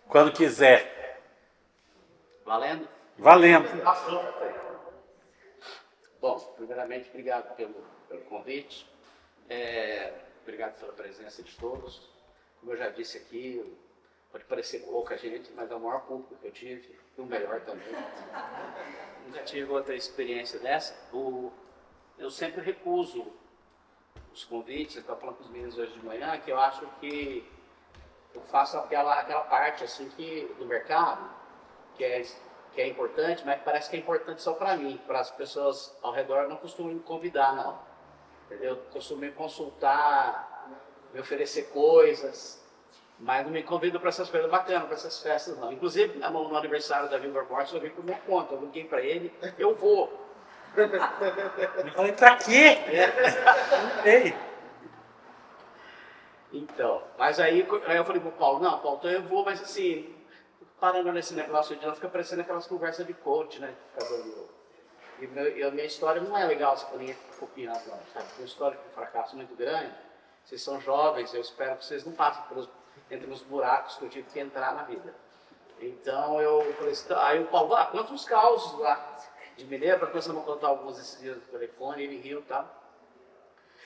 Quando quiser. Valendo? Valendo. Bom, primeiramente, obrigado pelo convite. Obrigado pela presença de todos. Como eu já disse aqui, pode parecer pouca gente, mas é o maior público que eu tive, e o melhor também. Nunca tive outra experiência dessa. Eu sempre recuso os convites. Eu estava falando com os meninos hoje de manhã, que eu acho que eu faço aquela parte assim do mercado, que é importante, mas que parece que é importante só para mim. Para as pessoas ao redor não costumam me convidar, não. Entendeu? Costumam me consultar, me oferecer coisas, mas não me convidam para essas coisas bacanas, para essas festas, não. Inclusive, no aniversário da Wilberforce, eu vim por minha conta. Eu liguei para ele, eu vou. Eu falei, pra quê? Ei. Então, mas aí eu falei pro Paulo, não, Paulo, então eu vou, mas assim, parando nesse negócio de não fica parecendo aquelas conversas de coach, né? E a minha história não é legal se ninguém fica copiando, não, sabe? Uma história de fracasso muito grande. Vocês são jovens, eu espero que vocês não passem entre os buracos que eu tive que entrar na vida. Então eu falei assim, aí o Paulo, conta uns causos lá de Mineiro, para começar a contar alguns esses dias no telefone, ele riu e tal.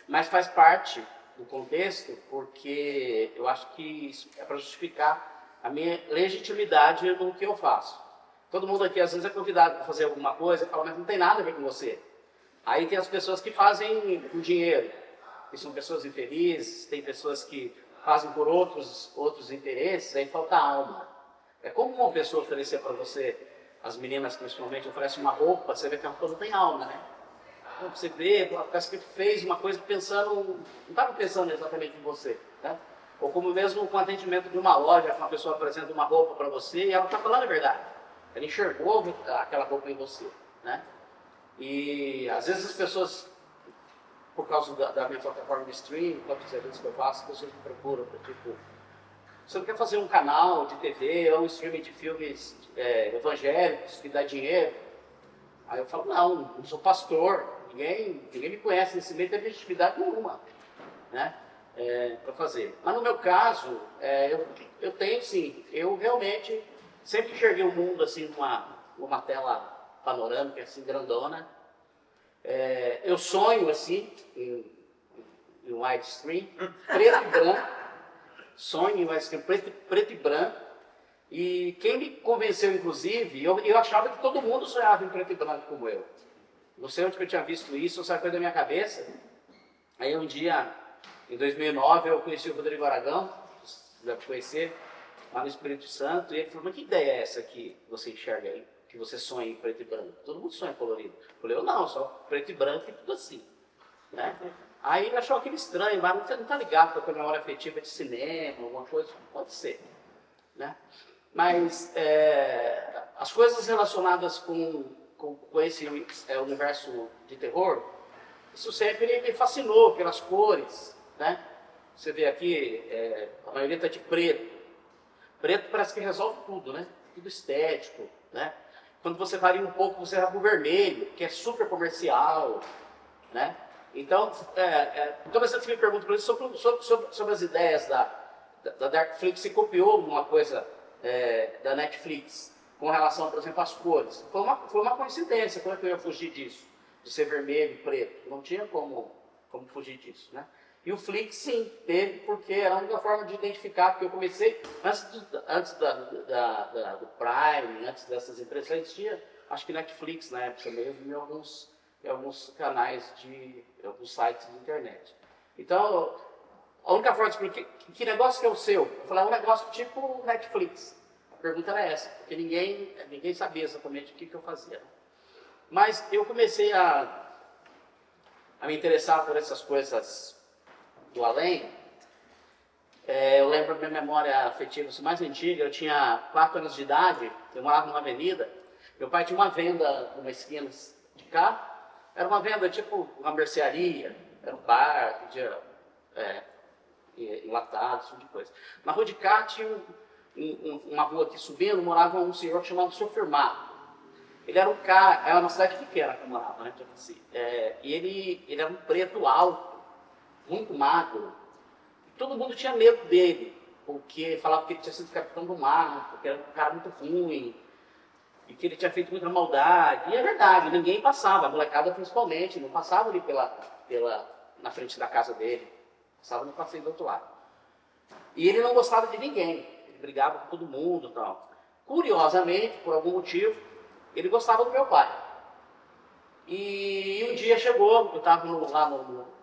Mas faz parte do contexto, porque eu acho que isso é para justificar a minha legitimidade no que eu faço. Todo mundo aqui às vezes é convidado para fazer alguma coisa e fala, mas não tem nada a ver com você. Aí tem as pessoas que fazem por dinheiro, que são pessoas infelizes, tem pessoas que fazem por outros interesses, aí falta alma. É como uma pessoa oferecer para você, as meninas principalmente oferecem uma roupa, você vê que a roupa não tem alma, né? Você vê, parece que fez uma coisa pensando, não estava pensando exatamente em você, né? Ou como mesmo com o atendimento de uma loja, uma pessoa apresenta uma roupa para você e ela está falando a verdade. Ela enxergou aquela roupa em você, né? E às vezes as pessoas, por causa da minha plataforma de streaming, por causa dos eventos que eu faço, as pessoas me procuram, tipo, você não quer fazer um canal de TV ou um streaming de filmes evangélicos que dá dinheiro? Aí eu falo, não sou pastor, ninguém me conhece nesse meio, não tem legitimidade nenhuma, né, para fazer. Mas no meu caso, eu tenho sim, eu realmente sempre enxerguei o mundo assim numa tela panorâmica, assim, grandona. Eu sonho assim, em widescreen, preto e branco, sonho em widescreen, preto e branco. E quem me convenceu, inclusive, eu achava que todo mundo sonhava em preto e branco como eu. Não sei onde que eu tinha visto isso, só coisa da minha cabeça. Aí um dia, em 2009, eu conheci o Rodrigo Aragão, deve conhecer, lá no Espírito Santo, e ele falou, mas que ideia é essa que você enxerga aí, que você sonha em preto e branco? Todo mundo sonha colorido. Eu falei, eu não, só preto e branco e tudo assim, né? Aí ele achou aquilo estranho, mas você não está ligado com a memória afetiva de cinema, alguma coisa, pode ser, né? Mas as coisas relacionadas com esse universo de terror, isso sempre me fascinou pelas cores, né? Você vê aqui, a maioria está de preto. Preto parece que resolve tudo, né? Tudo estético, né? Quando você varia um pouco, você vai para o vermelho, que é super comercial, né? Então, toda vez que me perguntam por isso, sobre as ideias da Darkflix, se copiou alguma coisa da Netflix com relação, por exemplo, às cores. Foi uma coincidência. Como é que eu ia fugir disso? De ser vermelho e preto. Não tinha como fugir disso, né? E o Flix, sim, teve, porque era a única forma de identificar, porque eu comecei, antes do Prime, antes dessas empresas, existia, acho que Netflix na época mesmo, em alguns canais, alguns sites de internet. Então, a única forma de explicar, que negócio que é o seu? Eu falei, é um negócio tipo Netflix. A pergunta era essa, porque ninguém sabia exatamente o que eu fazia. Mas eu comecei a me interessar por essas coisas do além. Eu lembro da minha memória afetiva mais antiga, eu tinha 4 anos de idade, eu morava numa avenida, meu pai tinha uma venda numa esquina de cá, era uma venda tipo uma mercearia, era um bar, vendia enlatados, tipo de coisa. Na rua de cá tinha uma rua aqui subindo, morava um senhor chamado Sr. Firmado. Ele era um cara, era uma cidade pequena que eu morava, né? Assim, e ele era um preto alto, muito magro. Todo mundo tinha medo dele. porque falava que ele tinha sido capitão do mar, porque era um cara muito ruim, e que ele tinha feito muita maldade. E é verdade, ninguém passava, a molecada principalmente, não passava ali na frente da casa dele, passava no passeio do outro lado. E ele não gostava de ninguém, ele brigava com todo mundo e tal. Curiosamente, por algum motivo, ele gostava do meu pai. E um dia chegou, eu estava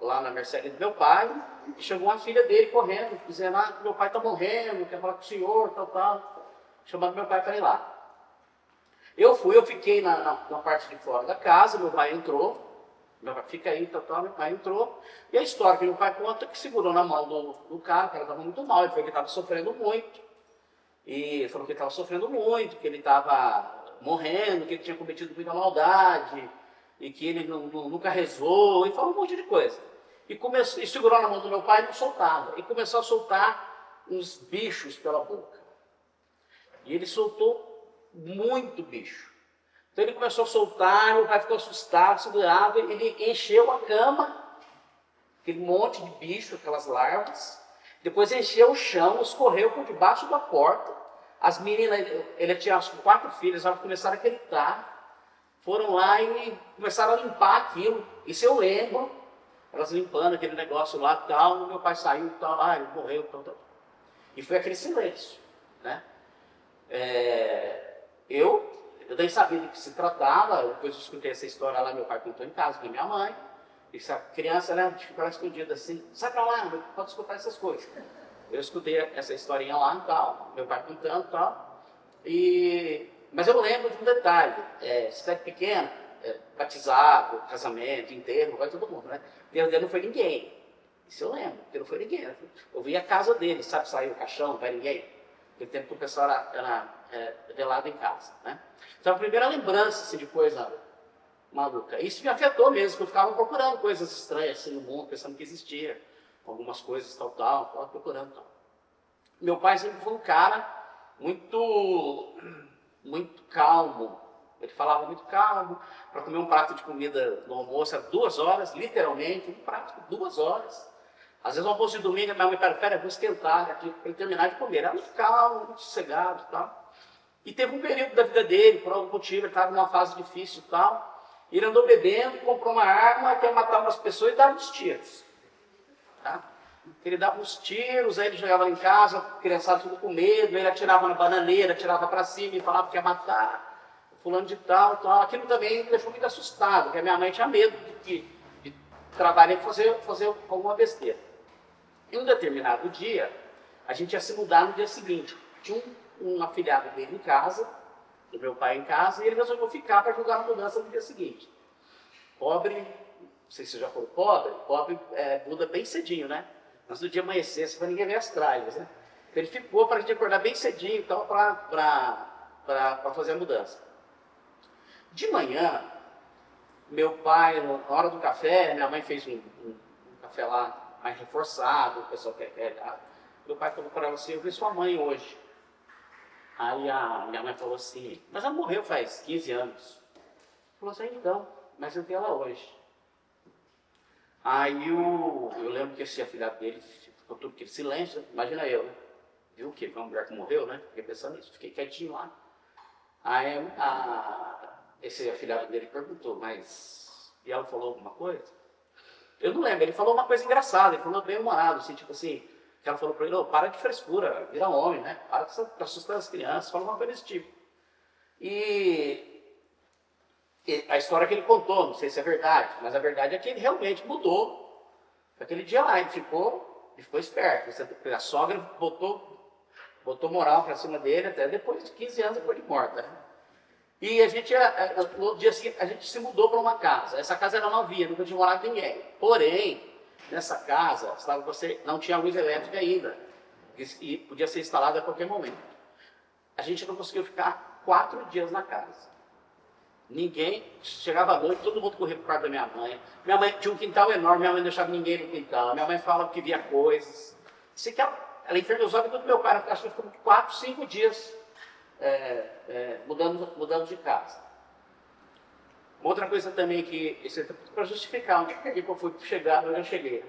lá na Mercedes do meu pai, e chegou uma filha dele correndo, dizendo, meu pai está morrendo, quer falar com o senhor, tal, chamando meu pai para ir lá. Eu fiquei na parte de fora da casa, meu pai entrou, meu pai fica aí, meu pai entrou, e a história que meu pai conta é que segurou na mão do cara, o cara estava muito mal, ele falou que estava sofrendo muito, e falou que ele estava sofrendo muito, que ele estava morrendo, que ele tinha cometido muita maldade, e que ele nunca rezou, e falou um monte de coisa. E segurou na mão do meu pai e não soltava, e começou a soltar uns bichos pela boca. E ele soltou muito bicho. Então ele começou a soltar, meu pai ficou assustado, segurava, ele encheu a cama, aquele monte de bicho, aquelas larvas, depois encheu o chão, escorreu por debaixo da porta. As meninas, ele tinha acho que 4 filhas, elas começaram a gritar, foram lá e começaram a limpar aquilo. Isso eu lembro, elas limpando aquele negócio lá e tal, meu pai saiu e tal, ele morreu, tal. E foi aquele silêncio, né? Eu nem sabia do que se tratava, depois eu escutei essa história lá, meu pai contou em casa com a minha mãe, e essa criança, né, ficava escondida assim, sai pra lá, não pode escutar essas coisas. Eu escutei essa historinha lá e tal, meu pai contando e tal, mas eu lembro de um detalhe, cidade pequena, batizado, casamento, enterro, vai todo mundo, né? Dele não foi ninguém, isso eu lembro, porque não foi ninguém. Eu vi a casa dele, sabe, saiu o caixão, não vai ninguém. Naquele tempo que o pessoal era velado em casa, né? Então a primeira lembrança assim, de coisa maluca. Isso me afetou mesmo, porque eu ficava procurando coisas estranhas assim, no mundo, pensando que existia algumas coisas tal, procurando tal. Meu pai sempre foi um cara muito calmo. Ele falava muito calmo. Para comer um prato de comida no almoço era 2 horas, literalmente, um prato de 2 horas. Às vezes, no almoço de domingo, minha mãe pera, vou esquentar aqui para ele terminar de comer. Era muito calmo, muito sossegado e tal. E teve um período da vida dele, por algum motivo, ele estava numa fase difícil e tal. Ele andou bebendo, comprou uma arma, quer matar umas pessoas e dava uns tiros. Tá? Ele dava uns tiros, aí ele chegava lá em casa, criançada tudo com medo, ele atirava na bananeira, atirava para cima e falava que ia matar fulano de tal. Aquilo também me deixou muito assustado, porque a minha mãe tinha medo de trabalhar e fazer alguma besteira. Em um determinado dia, a gente ia se mudar no dia seguinte. Tinha um afilhado dele em casa, do meu pai em casa, e ele resolveu ficar para ajudar na mudança no dia seguinte. Pobre, não sei se você já for pobre muda bem cedinho, né? Antes do dia amanhecer, para ninguém ver as tralhas, né? Então ele ficou para a gente acordar bem cedinho então, para fazer a mudança. De manhã, meu pai, na hora do café, minha mãe fez um café lá mais reforçado, o pessoal quer. Meu pai falou para ela assim, eu vi sua mãe hoje. Aí a minha mãe falou assim, mas ela morreu faz 15 anos. Falou assim, então, mas eu vi ela hoje. Aí eu lembro que esse afilhado dele ficou todo aquele silêncio, imagina eu, né? Viu o quê? Foi uma mulher que morreu, né? Fiquei pensando nisso, fiquei quietinho lá. Aí esse afilhado dele perguntou, mas... E ela falou alguma coisa? Eu não lembro, ele falou uma coisa engraçada, ele falou bem humorado, assim, tipo assim, que ela falou para ele, para de frescura, vira homem, né? Para de assustar as crianças, falou uma coisa desse tipo. E a história que ele contou, não sei se é verdade, mas a verdade é que ele realmente mudou. Aquele dia lá, ele ficou esperto. A sogra botou moral para cima dele, até depois de 15 anos depois de morta, né? E no dia seguinte, a gente se mudou para uma casa. Essa casa era novinha, nunca tinha morado ninguém. Porém, nessa casa, não tinha luz elétrica ainda. E podia ser instalada a qualquer momento. A gente não conseguiu ficar 4 dias na casa. Ninguém, chegava à noite, todo mundo corria para o quarto da minha mãe. Minha mãe tinha um quintal enorme, minha mãe não deixava ninguém no quintal. Minha mãe falava que via coisas. Sei que ela infernizou a vida do meu pai, acho que ficou 4, 5 dias mudando de casa. Uma outra coisa também que, isso é para justificar onde eu fui chegar, onde eu cheguei.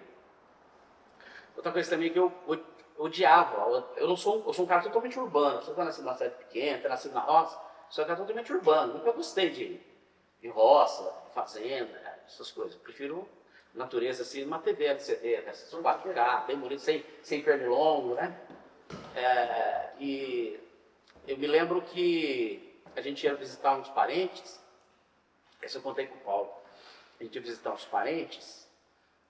Outra coisa também que eu odiava. Eu sou um cara totalmente urbano. Você tá nascido numa cidade pequena, tá nascido na roça, sou um cara totalmente urbano. Nunca gostei de roça, fazenda, essas coisas. Eu prefiro natureza assim, uma TV LCD, essas 4K, bem bonito, sem pernilongo, né? E eu me lembro que a gente ia visitar uns parentes, essa eu contei com o Paulo. A gente ia visitar uns parentes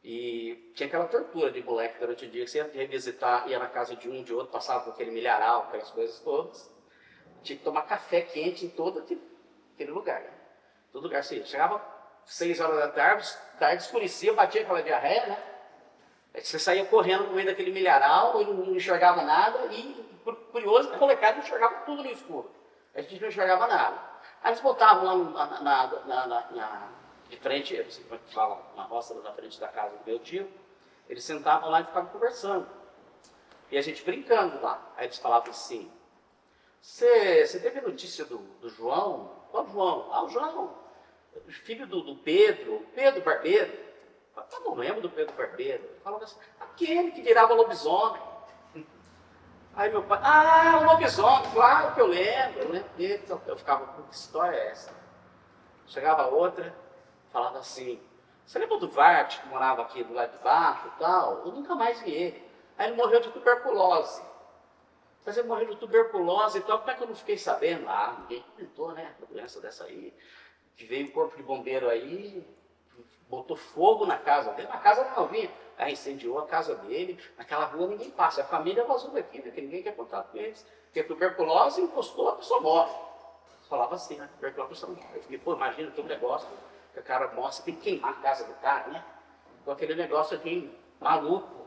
e tinha aquela tortura de moleque durante o dia, que você ia revisitar, ia na casa de um, de outro, passava por aquele milharal, aquelas coisas todas. Tinha que tomar café quente em todo aquele lugar. Né? Todo lugar você ia. Chegava 6 horas da tarde escurecia, batia aquela diarreia, né? Aí você saía correndo no meio daquele milharal, e não enxergava nada, e curioso que a molecada enxergava tudo no escuro. A gente não enxergava nada. Aí eles botavam lá de frente, eu não sei como é que fala, na roça na frente da casa do meu tio, eles sentavam lá e ficavam conversando. E a gente brincando lá. Aí eles falavam assim, você teve notícia do João? Qual João? Ah, o João, filho do Pedro Barbeiro. Eu não lembro do Pedro Barbeiro. Falava assim, aquele que virava lobisomem. Aí meu pai, o lobisomem, claro que eu lembro, né? Então, eu ficava, que história é essa? Chegava outra, falava assim, você lembra do Vart, que morava aqui do lado de baixo e tal? Eu nunca mais vi ele. Aí ele morreu de tuberculose. Mas ele morreu de tuberculose e tal, como é que eu não fiquei sabendo? Ninguém comentou, né? Uma doença dessa aí. Que veio o corpo de bombeiro aí, botou fogo na casa dele, na casa da novinha. Aí incendiou a casa dele, naquela rua ninguém passa. A família vazou daqui, né? Porque ninguém quer contato com eles. Porque a tuberculose encostou, a pessoa morre. Falava assim, né? Tuberculose, a pessoa morre. Eu fiquei, pô, imagina tem um negócio que o cara mostra, tem que queimar a casa do cara, né? Com aquele negócio aqui maluco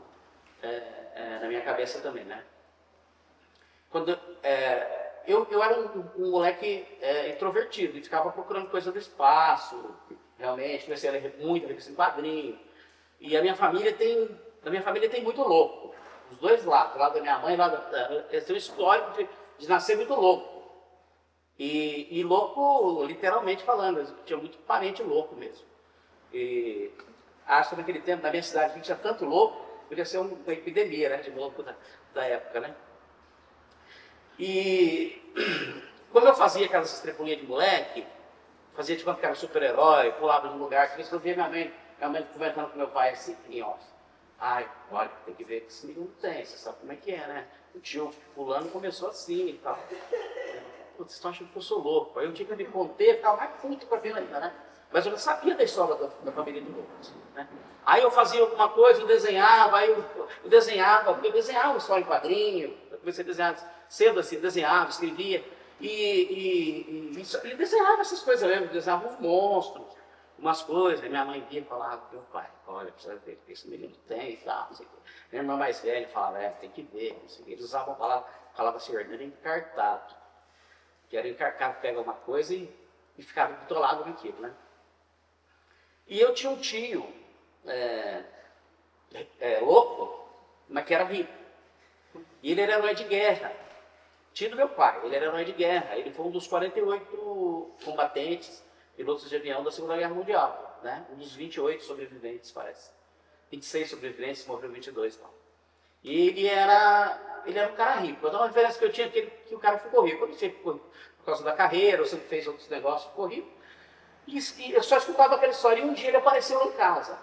na minha cabeça também, né? Quando eu era um moleque introvertido e ficava procurando coisa do espaço, realmente, comecei a ler muito revista em quadrinho. E a minha família tem muito louco. Os dois lados, lado da minha mãe, eles têm um histórico de nascer muito louco. E louco, literalmente falando, tinha muito parente louco mesmo. E acho que naquele tempo, na minha cidade, tinha tanto louco, podia ser uma epidemia, né, de louco da época, né? E quando eu fazia aquelas estrepulinhas de moleque, fazia de conta que era um super-herói, pulava de um lugar, eu via minha mãe conversando com meu pai assim, em off. Ai, olha, tem que ver que esse menino não tem, você sabe como é que é, né? O tio fulano começou assim e tal. Putz, vocês estão achando que eu sou louco. Aí eu tinha que me conter, ficava mais puto com aquilo ainda, né? Mas eu não sabia da história da família do louco, assim, né? Aí eu fazia alguma coisa, eu desenhava, eu desenhava história em quadrinho, eu comecei a desenhar cedo assim, desenhava, escrevia, e desenhava essas coisas mesmo, desenhava uns monstros, umas coisas. Aí minha mãe via e falava, meu pai, olha, precisa ver que esse menino tem e tal, não sei o quê. Minha irmã mais velha falava, tem que ver, não sei o quê. Eles usavam a palavra assim, era encartado, que era encarcado, pega uma coisa e ficava bitolado naquilo, né? E eu tinha um tio louco, mas que era rico. E ele era herói de guerra. Tio do meu pai, ele era herói de guerra. Ele foi um dos 48 combatentes, pilotos de avião da Segunda Guerra Mundial, né? Um dos 28 sobreviventes, parece. 26 sobreviventes, morreu 22 e tal. E ele era um cara rico. Então a diferença que eu tinha é que o cara ficou rico. Eu não sei por causa da carreira, ou se ele fez outros negócios, ficou rico. E eu só escutava aquela história e um dia ele apareceu lá em casa.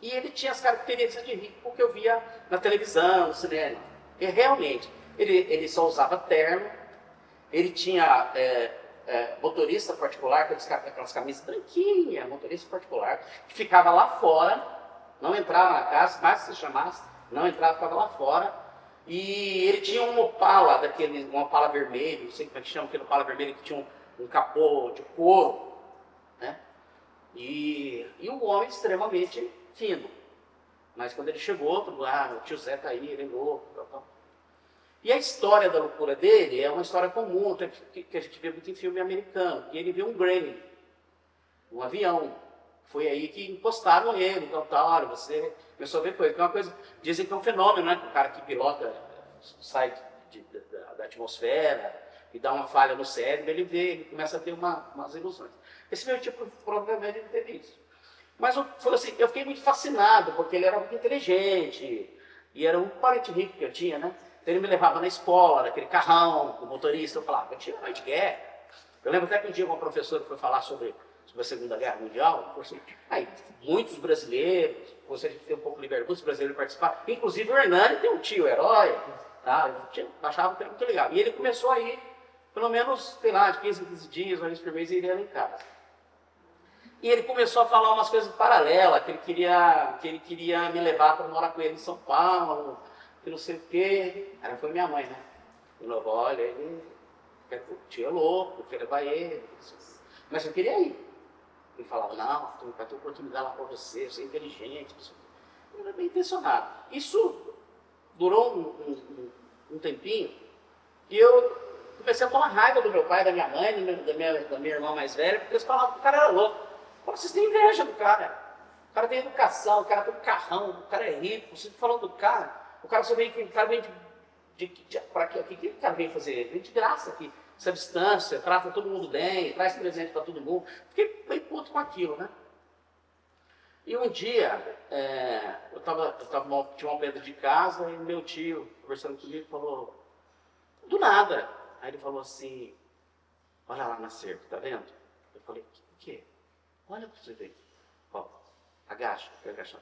E ele tinha as características de rico, porque eu via na televisão, no cinema. E realmente, ele só usava terno, ele tinha motorista particular, aquelas camisas branquinhas, motorista particular, que ficava lá fora, não entrava na casa, mas se chamasse, não entrava, ficava lá fora. E ele tinha um Opala, um Opala vermelho, não sei como é que chama aquele Opala vermelho, que tinha um capô de couro, né? E um homem extremamente fino. Mas quando ele chegou, o tio Zé tá aí, ele é louco, tal. E a história da loucura dele é uma história comum, que a gente vê muito em filme americano, que ele viu um Gremlin, um avião. Foi aí que encostaram ele, tal, você começou a ver coisa. Que é uma coisa, dizem que é um fenômeno, né? O cara que pilota sai da atmosfera e dá uma falha no cérebro, ele começa a ter umas ilusões. Esse meu tipo provavelmente ele teve isso. Mas eu fiquei muito fascinado, porque ele era muito inteligente, E era um parente rico que eu tinha, né? Então ele me levava na escola, naquele carrão, o motorista, eu falava, eu tinha herói de guerra. Eu lembro até que um dia uma professora foi falar sobre a Segunda Guerra Mundial, falou assim, aí, muitos brasileiros, você tem um pouco de liberdade, muitos brasileiros participaram, inclusive o Hernani tem um tio herói, tá? Eu achava que era muito legal. E ele começou a ir, pelo menos, sei lá, de 15 em 15 dias, uma vez por mês, ele ia lá em casa. E ele começou a falar umas coisas paralelas, que ele queria me levar para morar com ele em São Paulo, que não sei o quê. Aí foi minha mãe, né? Falou, olha, ele o tio é louco, quer levar ele. Mas eu queria ir. Ele falava, não, vai ter oportunidade lá para você é inteligente. Eu era bem intencionado. Isso durou um tempinho e eu comecei a tomar raiva do meu pai, da minha mãe, da minha irmã mais velha, porque eles falavam que o cara era louco. Vocês têm inveja do cara. O cara tem educação, o cara tem um carrão, o cara é rico. Vocês estão falando do cara. O cara só vem aqui, o cara vem para quê? O que o cara vem fazer? Ele vem de graça aqui. Essa distância, trata todo mundo bem, traz presente para todo mundo. Fiquei bem puto com aquilo, né? E um dia, tinha uma pedra de casa e meu tio, conversando comigo, falou, do nada. Aí ele falou assim, olha lá na cerca, tá vendo? Eu falei, o quê? Olha para você ver. Ó, agacha.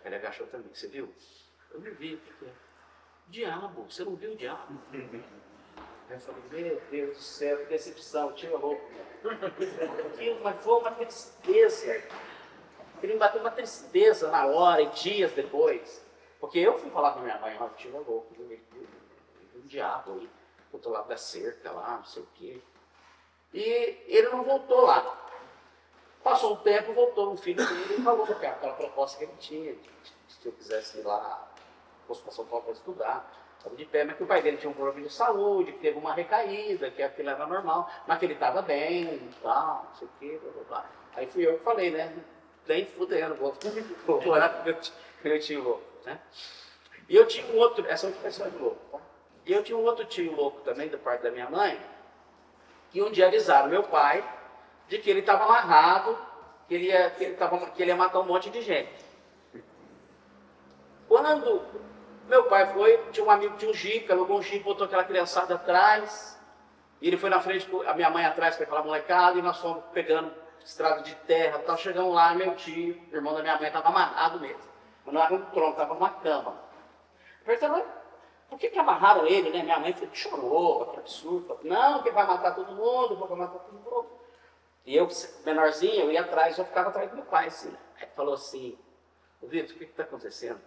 Ele agachou também, você viu? Eu não vi, o que é? Diabo, você não viu o diabo? Aí eu falei, meu Deus do céu, que decepção, tira a roupa. Aquilo, mas foi uma tristeza. Ele me bateu uma tristeza na hora e dias depois. Porque eu fui falar com minha mãe, ó, tira a roupa, o diabo aí, do outro lado da cerca lá, não sei o quê. E ele não voltou lá. Passou um tempo, voltou um filho dele e falou que aquela proposta que ele tinha, se eu quisesse ir lá, fosse para São Paulo para estudar, estava de pé, mas que o pai dele tinha um problema de saúde, que teve uma recaída, que aquilo era normal, mas que ele estava bem e tal, não sei o quê, blá, blá, blá. Aí fui eu que falei, né? Nem fudendo, vou morar com meu tio louco, né? E eu tinha um outro, essa é outra pessoa de louco, tá? E eu tinha um outro tio louco também, da parte da minha mãe, que um dia avisaram meu pai de que ele estava amarrado, que ele ia matar um monte de gente. Quando meu pai foi, tinha um amigo, tinha um jipe, alugou um jipe, botou aquela criançada atrás, e ele foi na frente, a minha mãe atrás com aquela molecada, e nós fomos pegando estrada de terra, tal, chegamos lá, meu tio, irmão da minha mãe, estava amarrado mesmo. Mas não era um tronco, estava numa cama. Eu falei, por que amarraram ele, né? Minha mãe chorou, que absurdo. Não, que vai matar todo mundo, vai matar todo mundo. E eu, menorzinho, eu ia atrás, eu ficava atrás do meu pai, assim. Aí ele falou assim, Vitor, o que está acontecendo?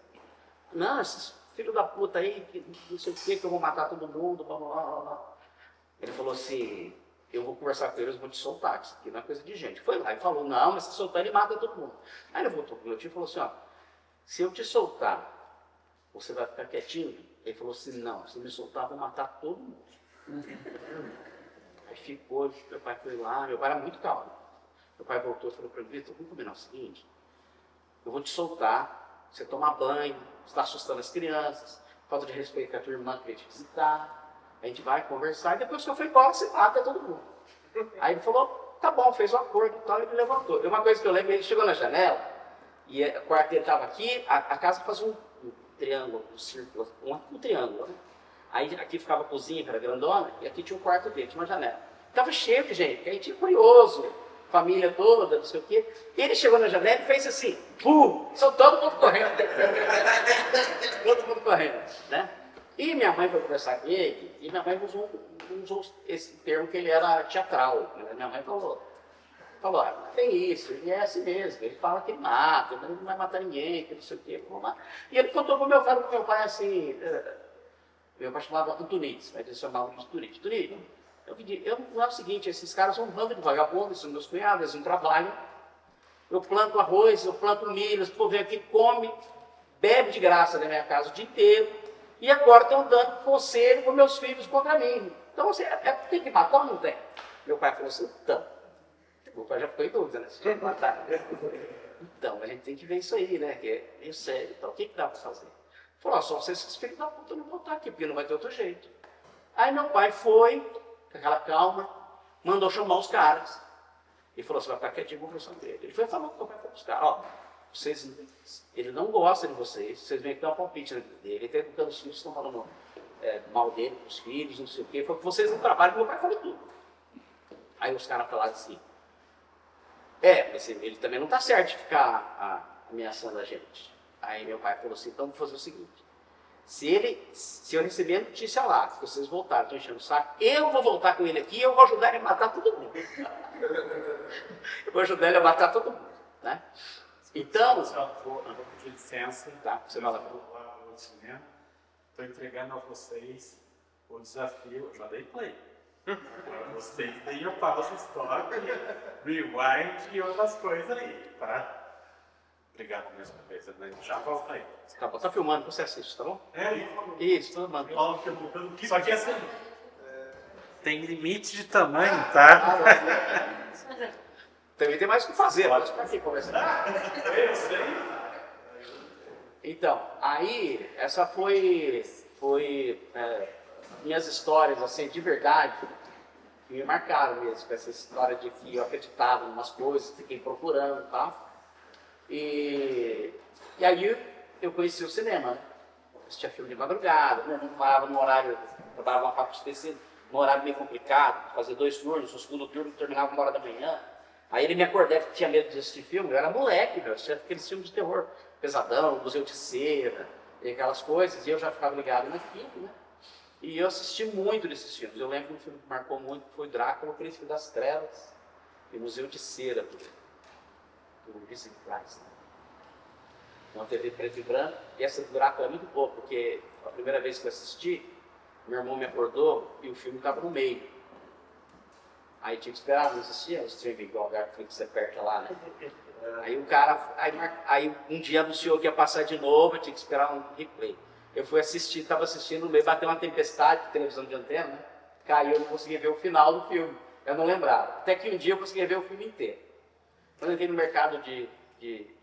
Não, esses filhos da puta aí, que não sei o que eu vou matar todo mundo, blá, blá, blá, blá. Ele falou assim, eu vou conversar com eles, vou te soltar, isso aqui não é coisa de gente. Foi lá e falou, não, mas se soltar ele mata todo mundo. Aí ele voltou pro meu tio e falou assim, ó, se eu te soltar, você vai ficar quietinho? Ele falou assim, não, se me soltar, eu vou matar todo mundo. Aí ficou, meu pai foi lá, meu pai era muito calmo. Meu pai voltou e falou para ele, Vitor, vamos combinar o seguinte, eu vou te soltar, você tomar banho, você está assustando as crianças, falta de respeito com a tua irmã que veio te visitar, a gente vai conversar e depois que eu for embora, você mata todo mundo. Aí ele falou, tá bom, fez um acordo e tal, ele levantou. E uma coisa que eu lembro, ele chegou na janela, e o quarto dele estava aqui, a casa fazia um triângulo, um círculo, um triângulo, né? Aí aqui ficava a cozinha, que era grandona, e aqui tinha um quarto dele, tinha uma janela. Estava cheio de gente, aí tinha curioso, família toda, não sei o quê. E ele chegou na janela e fez assim, pum, só todo mundo correndo. Todo mundo correndo, né? E minha mãe foi conversar com ele, e minha mãe usou esse termo que ele era teatral. Né? Minha mãe falou, tem isso, ele é assim mesmo, ele fala que ele mata, ele não vai matar ninguém, que não sei o quê. E ele contou para o meu pai assim, meu pai chamava Antonides, mas eles chamavam de Tunides. Tunides, não é o seguinte, esses caras são um bando de vagabundos, são meus cunhados, eles não trabalham. Eu planto arroz, eu planto milho, o povo vem aqui, come, bebe de graça na minha casa o dia inteiro, e agora estão dando conselho para meus filhos contra mim. Então você tem que matar ou não tem? Meu pai falou assim, então. Meu pai já ficou em dúvida, né? Se tem que matar. Então, a gente tem que ver isso aí, né? Que é meio sério. Então, o que dá para fazer? Falou, só se esses filhos da puta não voltar aqui, porque não vai ter outro jeito. Aí meu pai foi, com aquela calma, mandou chamar os caras. E falou, você vai ficar quietinho conversando com ele. Ele foi falando com o meu pai, foi buscar, ó, ele não gosta de vocês, vocês veem que dá um palpite na vida dele, ele está educando os filhos, estão falando mal dele para os filhos, não sei o quê, foi que vocês não trabalham, meu pai falou tudo. Aí os caras falaram assim, mas ele também não está certo de ficar ameaçando a gente. Aí meu pai falou assim, então vou fazer o seguinte, se eu receber a notícia lá, que vocês voltaram, estão enchendo o saco, eu vou voltar com ele aqui e eu vou ajudar ele a matar todo mundo. Eu vou ajudar ele a matar todo mundo, né? Então... Vou pedir licença. Tá, você vai lá. Vou no cinema. Estou entregando a vocês o desafio. Eu já dei play. Agora vocês têm a pausa stop, rewind e outras coisas aí, tá? Obrigado mais uma vez, né? Já volta aí. Tá filmando, você assiste, tá bom? Isso, tudo bom. Só que assim, Tem limite de tamanho, tá? Também tem mais o que fazer, mas pra que conversar? eu sei. Então, aí, essa foi minhas histórias, assim, de verdade, que me marcaram mesmo, com essa história de que eu acreditava em umas coisas, fiquei procurando e tal. E aí eu conheci o cinema, né? Assistia filme de madrugada, né? Não parava no horário, eu trabalhava numa fábrica de tecido, num horário meio complicado, fazer 2 turnos, o segundo turno terminava 1h. Aí ele me acordava que tinha medo de assistir filme, eu era moleque, meu, assistia aqueles filmes de terror, Pesadão, Museu de Cera, e aquelas coisas, e eu já ficava ligado naquilo, né? E eu assisti muito desses filmes. Eu lembro de um filme que marcou muito, que foi Drácula, o Príncipe das Trevas, e Museu de Cera, do Vincent Price, né? Uma TV preto e branco, e essa do Drácula é muito boa, porque a primeira vez que eu assisti, meu irmão me acordou e o filme estava no meio. Aí tinha que esperar, não existia o streaming igual o Netflix, você aperta lá, né? Aí o cara, aí um dia anunciou que ia passar de novo, eu tinha que esperar um replay. Eu fui assistir, estava assistindo, no meio bateu uma tempestade de televisão de antena, né? Caiu, eu não conseguia ver o final do filme, eu não lembrava. Até que um dia eu conseguia ver o filme inteiro. Quando eu entrei no mercado de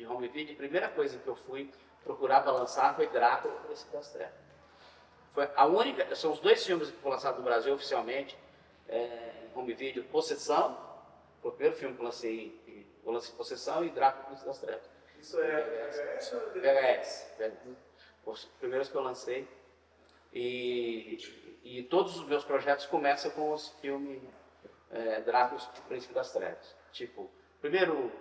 home video, a primeira coisa que eu fui procurar para lançar foi Drácula, o Príncipe das Trevas. Foi a única, são os 2 filmes que foram lançados no Brasil oficialmente, em home video, Possessão, foi o primeiro filme que eu lancei Possessão, e Drácula, o Príncipe das Trevas. Isso é VHS ou VHS. Os primeiros que eu lancei. E todos os meus projetos começam com os filmes Drácula, o Príncipe das Trevas. Tipo, primeiro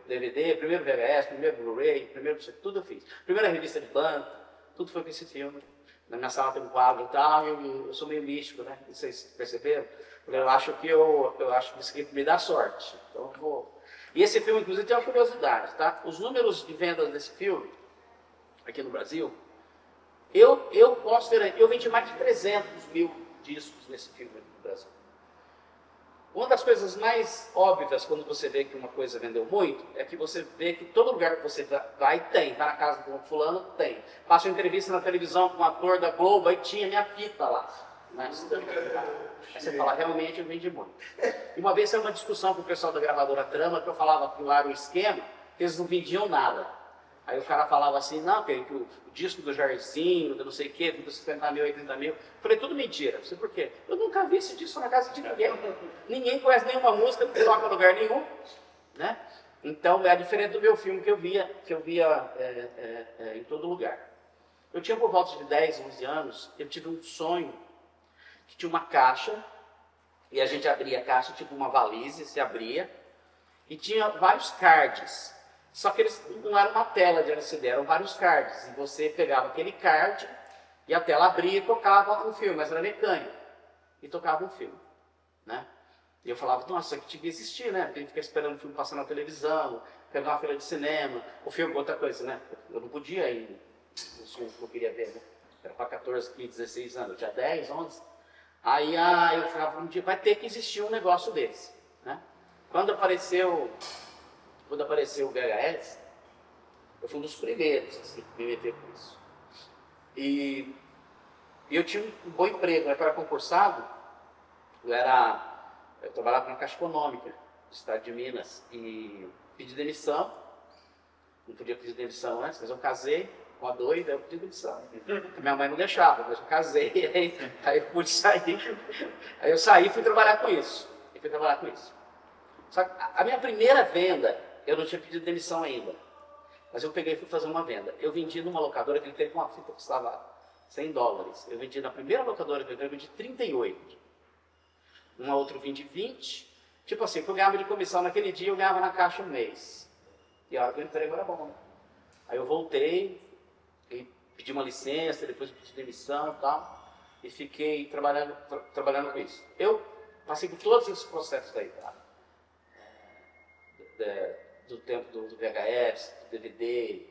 DVD, primeiro VHS, primeiro Blu-ray, tudo eu fiz. Primeira revista de banco, tudo foi com esse filme. Na minha sala tem um quadro e tal, e eu sou meio místico, né? Vocês perceberam? Eu acho que isso aqui me dá sorte. Então eu vou. E esse filme, inclusive, tem uma curiosidade, tá? Os números de vendas desse filme, aqui no Brasil, eu posso ter. Eu vendi mais de 300 mil discos nesse filme aqui no Brasil. Uma das coisas mais óbvias quando você vê que uma coisa vendeu muito, é que você vê que todo lugar que você vai tem. Vai na casa do fulano, tem. Passa uma entrevista na televisão com um ator da Globo, aí tinha minha fita lá. Né? Aí você fala, realmente eu vendi muito. E uma vez saiu uma discussão com o pessoal da gravadora Trama, que eu falava que lá era o esquema, que eles não vendiam nada. Aí o cara falava assim, não, que o disco do Jairzinho, do não sei o quê, do 50 mil, 80 mil. Falei, tudo mentira. Não sei por quê. Eu nunca vi esse disco na casa de ninguém. Ninguém conhece nenhuma música, não toca em lugar nenhum. Né? Então é diferente do meu filme que eu via em todo lugar. Eu tinha por volta de 10, 11 anos, eu tive um sonho que tinha uma caixa, e a gente abria a caixa, tipo uma valise, se abria, e tinha vários cards. Só que eles não eram uma tela de LCD, eram vários cards. E você pegava aquele card e a tela abria e tocava um filme, mas era mecânico. E tocava um filme. Né? E eu falava, nossa, isso aqui tinha que existir, né? Porque a gente fica esperando o filme passar na televisão, pegar uma feira de cinema, o filme, outra coisa, né? Eu não podia ir nos filmes que eu queria ver, né? Era para 14, 15, 16 anos, eu tinha 10, 11. Aí eu falava, um dia vai ter que existir um negócio desse. Né? Quando apareceu o VHS, eu fui um dos primeiros assim, que me meter com isso. E eu tinha um bom emprego, eu era concursado, eu trabalhava na Caixa Econômica do estado de Minas e pedi demissão. Não podia pedir demissão antes, mas eu casei com a doida, eu pedi demissão. Minha mãe não deixava, mas eu casei, aí eu pude sair. Aí eu saí e fui trabalhar com isso. Só que a minha primeira venda, eu não tinha pedido demissão ainda. Mas eu peguei e fui fazer uma venda. Eu vendi numa locadora, que ele teve uma fita que custava $100. Eu vendi na primeira locadora que eu vendi 38. Uma outra eu vendi 20. Tipo assim, o que eu ganhava de comissão naquele dia, eu ganhava na caixa um mês. E a hora que o emprego era bom, né? Aí eu voltei, e pedi uma licença, depois pedi demissão e tal. E fiquei trabalhando com isso. Eu passei por todos esses processos daí, tá? Do tempo do VHS, do DVD,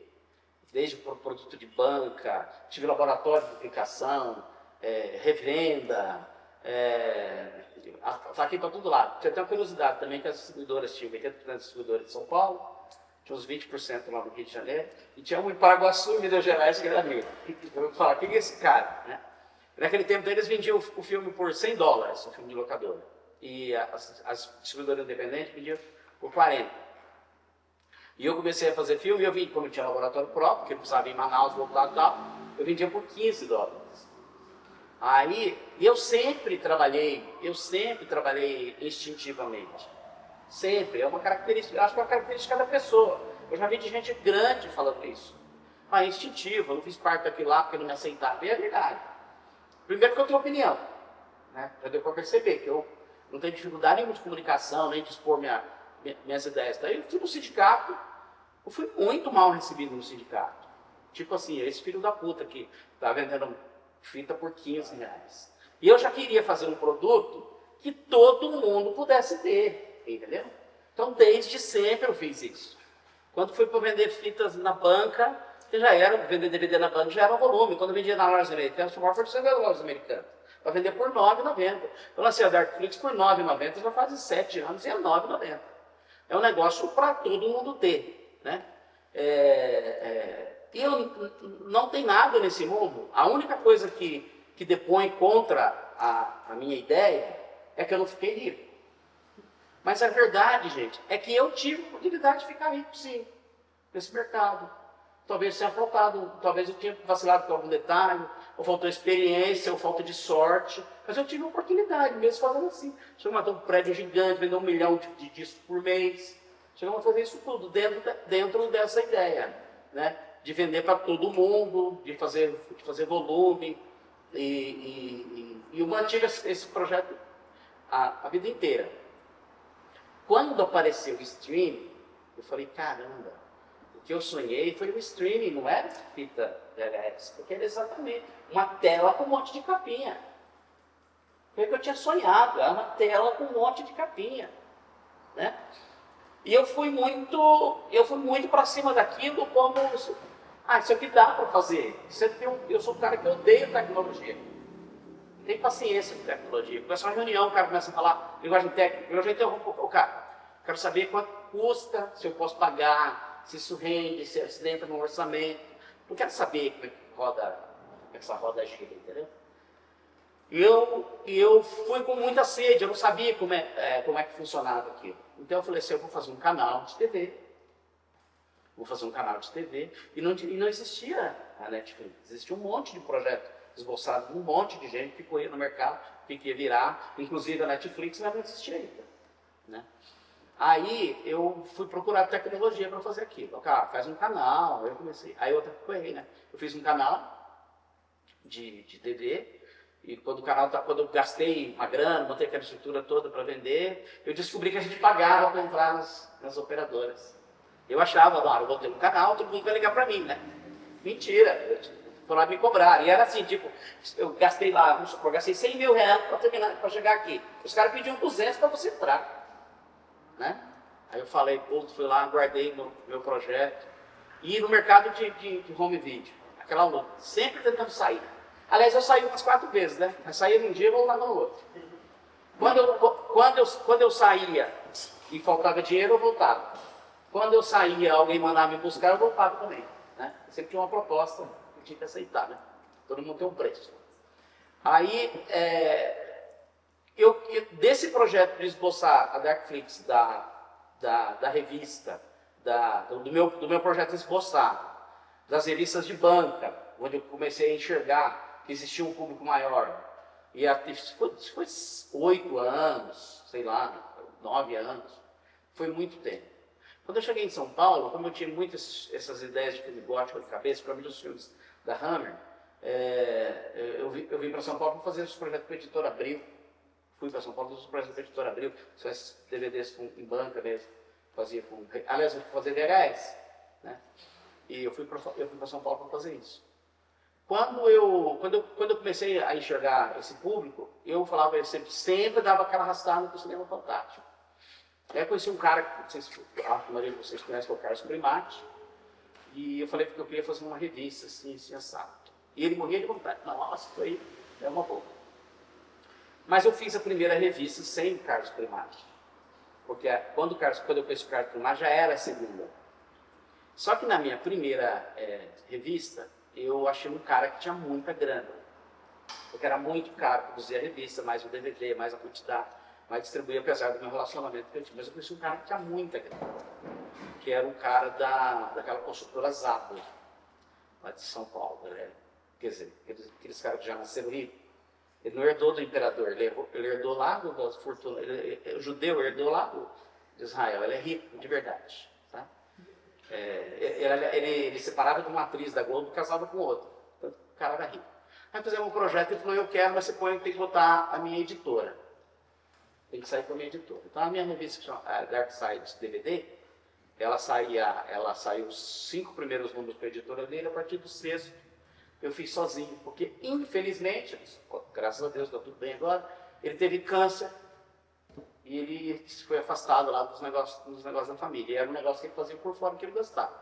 desde o produto de banca, tive laboratório de duplicação, revenda, saquei para todo lado. Tinha até uma curiosidade também que as distribuidoras tinham 80% das distribuidoras de São Paulo, tinha uns 20% lá no Rio de Janeiro, e tinha um em Paraguaçu e Minas Gerais que era amigo. Eu vou falar, quem é esse cara? Né? Naquele tempo eles vendiam o filme por $100, o filme de locadora. E as distribuidoras independentes vendiam por 40. E eu comecei a fazer filme, e eu vim, como eu tinha laboratório próprio, que eu precisava ir em Manaus, voltar e tal, eu vendia por $15. Aí, eu sempre trabalhei instintivamente. Sempre, é uma característica, eu acho que é uma característica da pessoa. Eu já vi de gente grande falando isso. É instintivo, eu não fiz parte daquilo lá porque não me aceitava. E é verdade. Primeiro que eu tenho opinião, né? Já deu para perceber que eu não tenho dificuldade nenhuma de comunicação, nem de expor minhas ideias. Daí eu fui no sindicato, eu fui muito mal recebido no sindicato. Tipo assim, esse filho da puta que tá vendendo fita por R$15. E eu já queria fazer um produto que todo mundo pudesse ter, entendeu? Então, desde sempre eu fiz isso. Quando fui para vender fitas na banca, vender DVD na banca já era um volume. Quando eu vendia na loja americana, chamava por das lojas americanas. Para vender por R$9,90. Eu lancei a Darkflix por R$9,90, já faz 7 anos e é R$9,90. É um negócio para todo mundo ter, né? E não tem nada nesse mundo. A única coisa que depõe contra a minha ideia é que eu não fiquei rico. Mas a verdade, gente, é que eu tive a oportunidade de ficar rico, sim, nesse mercado. Talvez tenha faltado, talvez eu tenha vacilado com algum detalhe, ou faltou experiência, ou falta de sorte. Mas eu tive a oportunidade, mesmo fazendo assim. Chegou a ter um prédio gigante, vender 1 milhão de discos por mês. Chegamos a fazer isso tudo dentro dessa ideia, né? De vender para todo mundo, de fazer volume. E eu mantive esse projeto a vida inteira. Quando apareceu o streaming, eu falei, caramba, o que eu sonhei foi o streaming, não era fita VHS, porque era exatamente uma tela com um monte de capinha. Foi o que eu tinha sonhado, era uma tela com um monte de capinha, né? E eu fui muito para cima daquilo como, isso aqui dá para fazer. Eu sou um cara que odeia tecnologia. Não tem paciência com tecnologia. Começa uma reunião, o cara começa a falar linguagem técnica, eu já interrompo o cara. Quero saber quanto custa, se eu posso pagar, se isso rende, se entra no orçamento. Não quero saber como é que essa roda gira, entendeu? E eu fui com muita sede, eu não sabia como é que funcionava aquilo. Então eu falei assim, eu vou fazer um canal de TV. E não existia a Netflix. Existia um monte de projeto esboçado, um monte de gente que corria no mercado, que ia virar. Inclusive a Netflix não existia ainda, né? Aí eu fui procurar tecnologia para fazer aquilo. Cara, faz um canal. Eu comecei. Aí outra coisa, né? Eu fiz um canal de TV. E quando eu gastei uma grana, montei aquela estrutura toda para vender, eu descobri que a gente pagava para entrar nas operadoras. Eu achava, eu vou ter um canal, todo mundo vai ligar para mim, né? Mentira, foram lá me cobrar. E era assim, tipo, eu gastei lá, vamos supor, gastei R$100 mil para chegar aqui. Os caras pediam 200 para você entrar, né? Aí eu falei, fui lá, guardei meu projeto. E no mercado de home video, aquela luta, sempre tentando sair. Aliás, eu saí umas 4 vezes, né? Eu saía num dia e voltava no outro. Quando eu saía e faltava dinheiro, eu voltava. Quando eu saía, alguém mandava me buscar, eu voltava também, né? Eu sempre tinha uma proposta, eu tinha que aceitar, né? Todo mundo tem um preço. Aí, desse projeto de esboçar a Darkflix da revista, do meu projeto esboçar, das revistas de banca, onde eu comecei a enxergar que existia um público maior. E foi 8 anos, sei lá, 9 anos. Foi muito tempo. Quando eu cheguei em São Paulo, como eu tinha muitas essas ideias de filme gótico de cabeça, para mim os filmes da Hammer, eu vim para São Paulo para fazer os projetos com a Editora Abril. Fui para São Paulo fazer os projetos com a Editora Abril, são esses DVDs em banca mesmo. Aliás, eu fui fazer VHS, né? E eu fui para São Paulo para fazer isso. Quando eu comecei a enxergar esse público, eu falava, eu sempre dava aquela arrastada para o cinema fantástico. Aí eu conheci um cara, não sei se a maioria de vocês conhecem, que é o Carlos Primati, e eu falei que eu queria fazer uma revista assim assado. E ele morria de vontade. Nossa, isso aí é uma boa. Mas eu fiz a primeira revista sem o Carlos Primati. Porque quando eu conheci o Carlos Primati, já era a segunda. Só que na minha primeira revista, eu achei um cara que tinha muita grana. Porque era muito caro produzir a revista, mais o DVD, mais a quantidade, mais distribuir, apesar do meu relacionamento que eu tinha. Mas eu conheci um cara que tinha muita grana. Que era um cara daquela construtora Zabo, lá de São Paulo. Né? Quer dizer, aqueles caras que já nasceram ricos. Ele não herdou do imperador, ele herdou lá das fortunas. O judeu herdou lá de Israel, ele é rico de verdade. Tá? Ele separava de uma atriz da Globo e casava com outra. Então, o cara era rico. Aí fizemos um projeto e ele falou, eu quero, mas você tem que botar a minha editora. Tem que sair com a minha editora. Então a minha revista, que chama Dark Side DVD, ela saiu os 5 primeiros números para a editora dele, a partir do 6º eu fiz sozinho, porque infelizmente, graças a Deus está tudo bem agora, ele teve câncer e ele foi afastado lá dos negócios da família. E era um negócio que ele fazia por fora que ele gostava.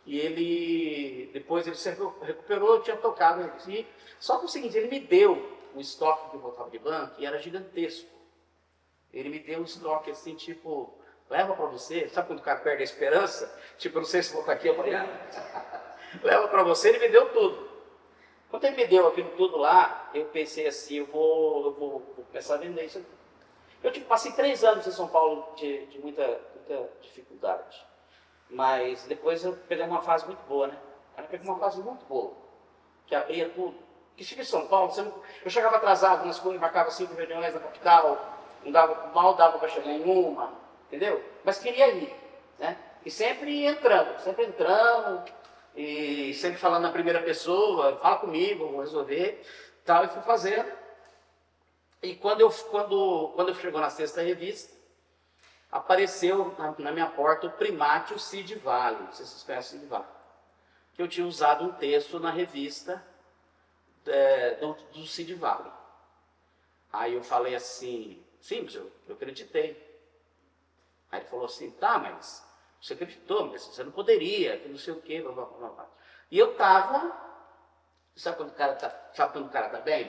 E depois ele se recuperou, eu tinha tocado nele. Só que o seguinte, ele me deu um estoque que eu voltava de banco e era gigantesco. Ele me deu um estoque assim, tipo, leva para você, sabe quando o cara perde a esperança? Tipo, eu não sei se vou estar aqui amanhã. Leva para você, ele me deu tudo. Quando ele me deu aquilo tudo lá, eu pensei assim, eu vou começar a vender isso aqui. Eu passei 3 anos em São Paulo de muita dificuldade. Mas depois eu peguei uma fase muito boa, né? Eu peguei uma fase muito boa, que abria tudo. Porque cheguei em São Paulo, eu chegava atrasado nas coisas, marcava 5 reuniões na capital, mal dava para chegar em uma, entendeu? Mas queria ir, né? E sempre entrando, e sempre falando na primeira pessoa, fala comigo, vou resolver, tal, e fui fazendo. E quando chegou na 6ª revista, apareceu na minha porta o Primati e o Cid Vale, não sei se vocês conhecem o Cid Vale, que eu tinha usado um texto na revista do Cid Vale. Aí eu falei assim, sim, mas eu acreditei. Aí ele falou assim, tá, mas você acreditou, mas você não poderia, que não sei o quê, blá, blá, blá, blá. E eu tava, sabe quando o cara tá bem?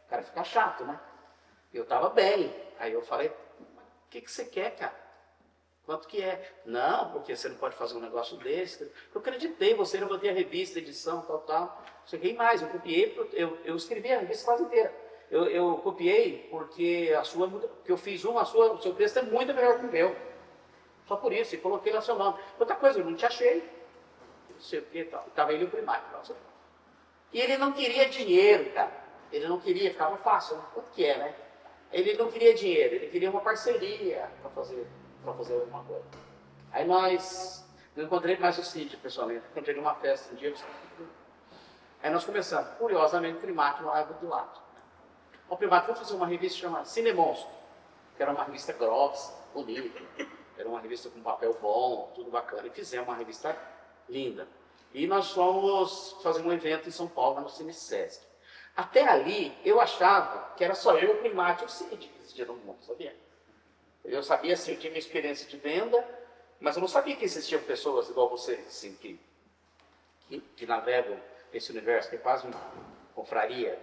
O cara fica chato, né? Eu tava bem. Aí eu falei, o que você quer, cara? Quanto que é? Não, porque você não pode fazer um negócio desse. Eu acreditei, você não botei a revista, edição, tal. Cheguei mais, eu copiei, eu escrevi a revista quase inteira. Eu copiei porque eu fiz uma, o seu texto é muito melhor que o meu. Só por isso, e coloquei lá seu nome. Outra coisa, eu não te achei. Não sei o que tal. Estava ele o Primati. E ele não queria dinheiro, cara. Ele não queria, ficava fácil, né? Quanto que é, né? Ele não queria dinheiro, ele queria uma parceria para fazer alguma coisa. Aí eu encontrei mais o Cid, pessoalmente. Encontrei numa festa um dia. Aí nós começamos, curiosamente, o Primati lá do lado. O Primati foi fazer uma revista chamada Cinemonstro, que era uma revista grossa, bonita. Era uma revista com papel bom, tudo bacana. E fizemos uma revista linda. E nós fomos fazer um evento em São Paulo, no Cine Sesc. Até ali, eu achava que era só eu, o Primati e o Cid que existia no mundo, sabia? Eu sabia, assim, eu tinha minha experiência de venda, mas eu não sabia que existiam pessoas igual vocês, assim, que navegam esse universo, que é quase uma confraria,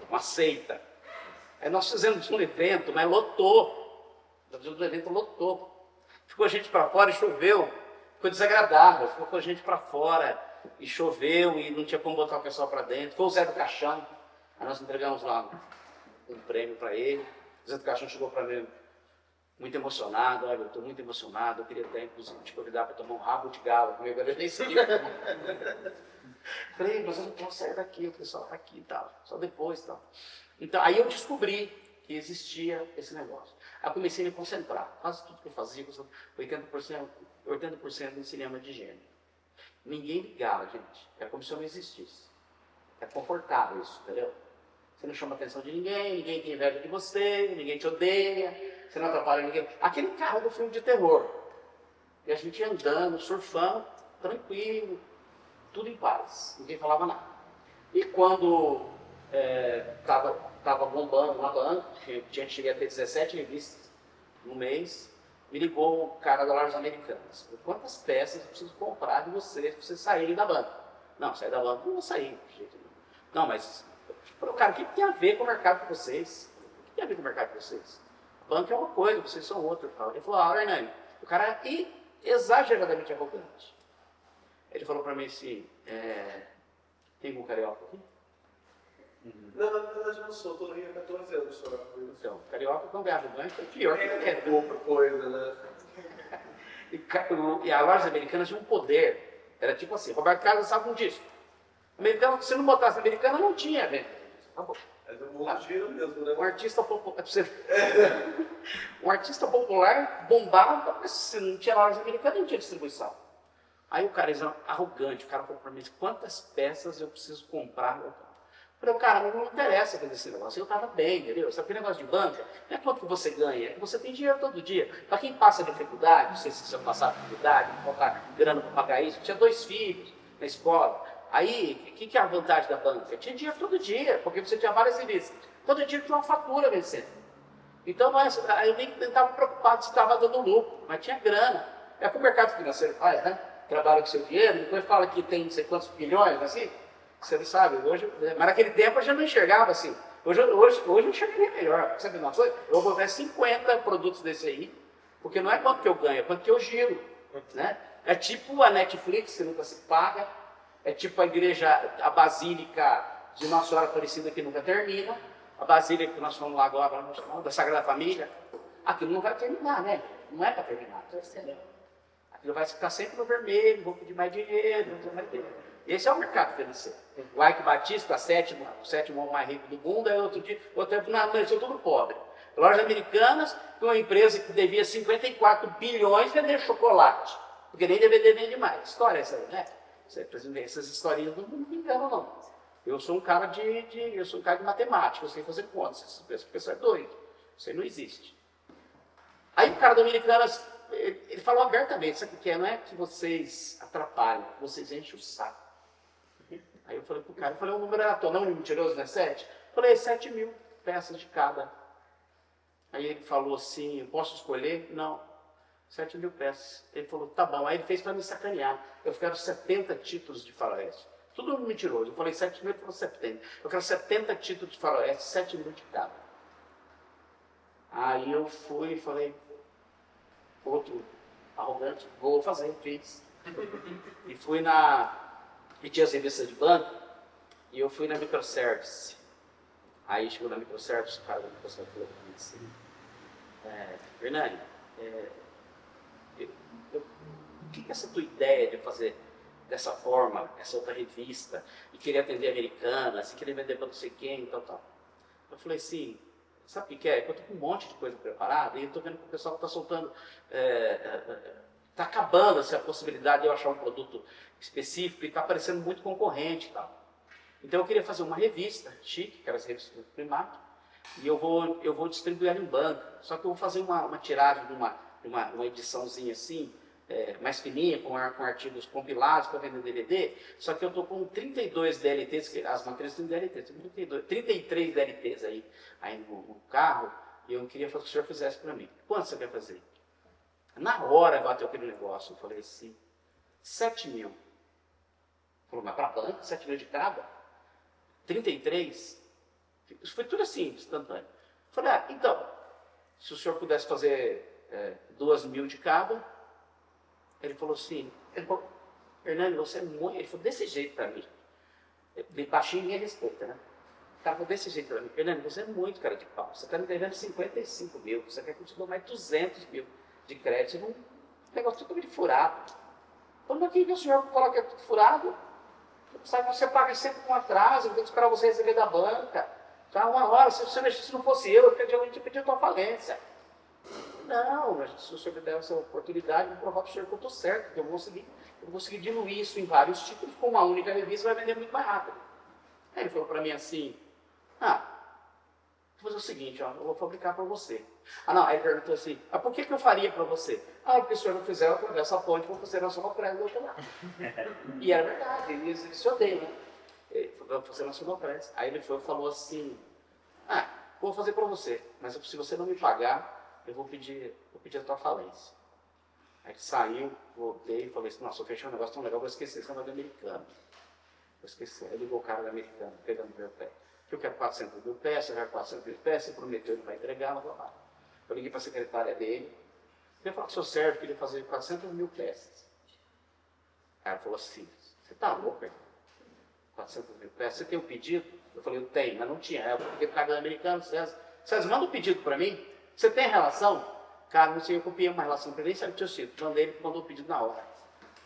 uma seita. Aí nós fizemos um evento, mas lotou. O evento lotou. Ficou gente para fora e choveu. Ficou desagradável. Ficou gente para fora e choveu e não tinha como botar o pessoal para dentro. Foi o Zé do Caixão. Aí nós entregamos lá um prêmio para ele. O Zé do Caixão chegou para mim muito emocionado. Olha, eu estou muito emocionado. Eu queria até, inclusive, te convidar para tomar um rabo de galo comigo. Eu nem sabia. Falei, mas eu não posso sair daqui. O pessoal está aqui e tal. Só depois e tal. Então, aí eu descobri que existia esse negócio. Aí eu comecei a me concentrar. Quase tudo que eu fazia, 80% 80% em cinema de gênero. Ninguém ligava, gente. É como se eu não existisse. É confortável isso, entendeu? Você não chama a atenção de ninguém, ninguém tem inveja de você, ninguém te odeia, você não atrapalha ninguém. Aquele carro do filme de terror. E a gente ia andando, surfando, tranquilo, tudo em paz, ninguém falava nada. E quando estava bombando na banca, cheguei a ter 17 revistas no mês, me ligou o cara da Lojas Americanas. Quantas peças eu preciso comprar de vocês para vocês saírem da banca? Não, sair da banca não vou sair. Não, mas, cara, o que tem a ver com o mercado de vocês? O que tem a ver com o mercado de vocês? A banca é uma coisa, vocês são outra. Ele falou, Hernani, o cara é exageradamente arrogante. Ele falou para mim assim, tem algum carioca aqui? Não, na verdade eu não sou, estou no Rio há 14 anos só. Então, carioca não ganha banco, é pior que qualquer pouca coisa, né? E a Lojas Americanas tinha um poder. Era tipo assim, Roberto Carlos lançava um disco. Americano, se não botasse americana, não tinha, né? Acabou. É do mundo giro mesmo, né? Um artista popular, um artista popular bombava, mas se não tinha loja americana, não tinha distribuição. Aí o cara era arrogante, o cara falou para mim, quantas peças eu preciso comprar? Eu falei, cara, mas não interessa fazer esse negócio, eu estava bem, entendeu? Sabe aquele negócio de banca? Não é quanto que você ganha, é que você tem dinheiro todo dia. Para quem passa dificuldade, não sei se você passar dificuldade, faltar grana para pagar isso, eu tinha 2 filhos na escola. Aí, o que é a vantagem da banca? Eu tinha dinheiro todo dia, porque você tinha várias revistas. Todo dia tinha uma fatura vencendo. Então, eu nem estava preocupado se estava dando lucro, mas tinha grana. É o que o mercado financeiro faz, né? Trabalha com seu dinheiro, depois fala que tem não sei quantos bilhões, assim. Você não sabe, hoje, mas naquele tempo eu já não enxergava assim. Hoje eu enxerguei melhor. Sabe uma coisa? Eu vou ver 50 produtos desse aí, porque não é quanto que eu ganho, é quanto que eu giro. Né? É tipo a Netflix, que nunca se paga. É tipo a igreja, a Basílica de Nossa Senhora Aparecida, que nunca termina. A Basílica que nós fomos lá agora, da Sagrada Família. Aquilo não vai terminar, né? Não é para terminar. Aquilo vai ficar sempre no vermelho, vou pedir mais dinheiro, não vou mais dinheiro. Esse é o mercado financeiro. O Ike Batista, o sétimo homem mais rico do mundo, aí outro tempo, não, eles são tudo pobre. Lojas Americanas, que uma empresa que devia 54 bilhões vender chocolate. Porque nem DVD vende mais. História essa aí, né? Essas historinhas não me enganam, não. Eu sou um cara de matemática, eu sei fazer contas. Esse pessoal é doido. Isso aí não existe. Aí o cara do Americanas, ele falou abertamente, sabe o que é? Não é que vocês atrapalham, vocês enchem o saco. Aí eu falei pro cara, o número era tão, não mentiroso, não é 7? Eu falei, 7 mil peças de cada. Aí ele falou assim, posso escolher? Não. 7 mil peças. Ele falou, tá bom. Aí ele fez para me sacanear. Eu quero 70 títulos de faroeste. Tudo mentiroso. Eu falei 7 mil, ele falou 70. Eu quero 70 títulos de faroeste, 7 mil de cada. Aí eu fui e falei, outro arrogante, vou fazer, fiz. E fui e tinha as revistas de banco, e eu fui na Microservice. Aí chegou na Microservice, o cara da Microservice falou para mim assim, Hernani, o que é essa tua ideia de fazer dessa forma, essa outra revista, e querer atender Americanas, e querer vender para não sei quem, tal. Eu falei assim, sabe o que é? É que eu estou com um monte de coisa preparada, e eu estou vendo que o pessoal está soltando, está acabando assim, a possibilidade de eu achar um produto específico, e está aparecendo muito concorrente e tal. Então eu queria fazer uma revista chique, que era as revistas do Primato, e eu vou distribuir ela em banca, só que eu vou fazer uma tiragem de uma ediçãozinha assim, mais fininha, com artigos compilados para vender DVD, só que eu estou com 32 DLTs, as matérias têm DLTs, 33 DLTs aí no carro, e eu queria que o senhor fizesse para mim. Quanto você quer fazer? Na hora bateu aquele negócio, eu falei assim, 7 mil. Falou, mas para a banca, 7 mil de cada? 33? Isso foi tudo assim, instantâneo. Eu falei, então, se o senhor pudesse fazer 2 mil de cada. Ele falou assim, Hernani, você é muito... Ele falou desse jeito para mim. Baixinho ninguém respeita, né? O cara falou desse jeito para mim. Hernani, você é muito cara de pau. Você está me devendo 55 mil. Você quer que eu te dou mais 200 mil de crédito. Um negócio totalmente furado. Eu falei, mas que o senhor fala que é tudo furado? Sabe, você paga sempre com atraso, tem que esperar você receber da banca. Tá, uma hora, se não fosse eu teria pedido tua falência. Não, mas se o senhor me der essa oportunidade, eu vou provar para o senhor que eu estou certo, que eu vou conseguir diluir isso em vários tipos, com uma única revista vai vender muito mais rápido. Aí ele falou para mim assim, vou fazer o seguinte, ó, eu vou fabricar para você. Não, aí ele perguntou assim, por que eu faria para você? Porque se o senhor não fizer, eu atravesso a ponte e vou fazer na sua pressa do outro lado. E era verdade, ele se odeia, né? Ele falou, vou fazer na sua pressa. Aí ele falou assim, vou fazer para você, mas se você não me pagar, eu vou pedir a tua falência. Aí ele saiu, voltei e falei assim, nossa, eu fechei um negócio tão legal, vou esquecer esse negócio do americano. Vou esquecer. Aí ligou o cara do americano, pegando meu pé. Eu quero 400 mil peças, eu quero 400 mil peças, você prometeu que vai entregar, blá, blá, blá. Eu liguei para a secretária dele, eu falei que o seu Sérgio queria fazer 400 mil peças. Aí ela falou assim, você tá louco, hein? 400 mil peças, você tem um pedido? Eu falei, eu tenho, mas não tinha. Aí eu falei para o americano, César, manda um pedido para mim? Você tem relação? Cara, não sei, eu copiei uma relação para ele, nem sabe o que eu sinto. Mandei, ele mandou o pedido na hora.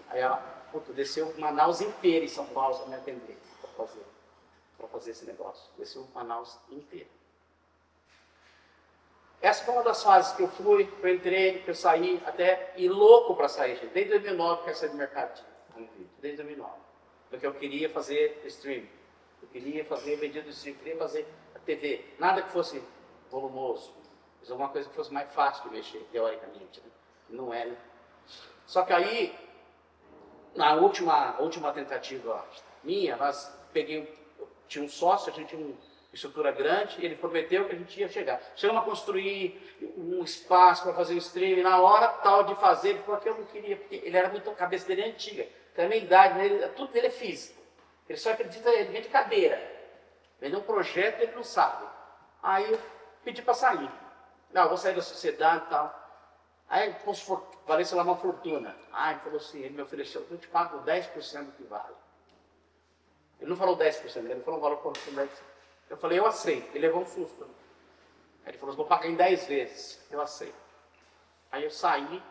Aí ela, desceu Manaus inteira em São Paulo para me atender, para fazer esse negócio. Desceu Manaus inteira. Essa foi uma das fases que eu fui, que eu entrei, que eu saí, até e louco para sair, gente. Desde 2009 que eu saí do mercado, desde 2009. Porque eu queria fazer streaming, eu queria fazer vendido de streaming, eu queria fazer a TV, nada que fosse volumoso, mas alguma coisa que fosse mais fácil de mexer, teoricamente, né? Não é, né? Só que aí, na última tentativa minha, tinha um sócio, a gente tinha uma estrutura grande, e ele prometeu que a gente ia chegar. Chegamos a construir um espaço para fazer o streaming, na hora tal de fazer, ele falou que eu não queria, porque ele era muito, a cabeça dele é antiga, tem a minha idade, tudo dele é físico. Ele só acredita, ele vem de cadeira. Ele é um projeto, ele não sabe. Aí eu pedi para sair. Não, eu vou sair da sociedade e tal. Aí, valeu, sei lá, uma fortuna. Ele falou assim, ele me ofereceu, eu te pago 10% do que vale. Ele não falou 10%, ele falou um valor por 10%. Eu falei, eu aceito. Ele levou um susto. Aí ele falou, vou pagar em 10 vezes. Eu aceito. Aí eu saí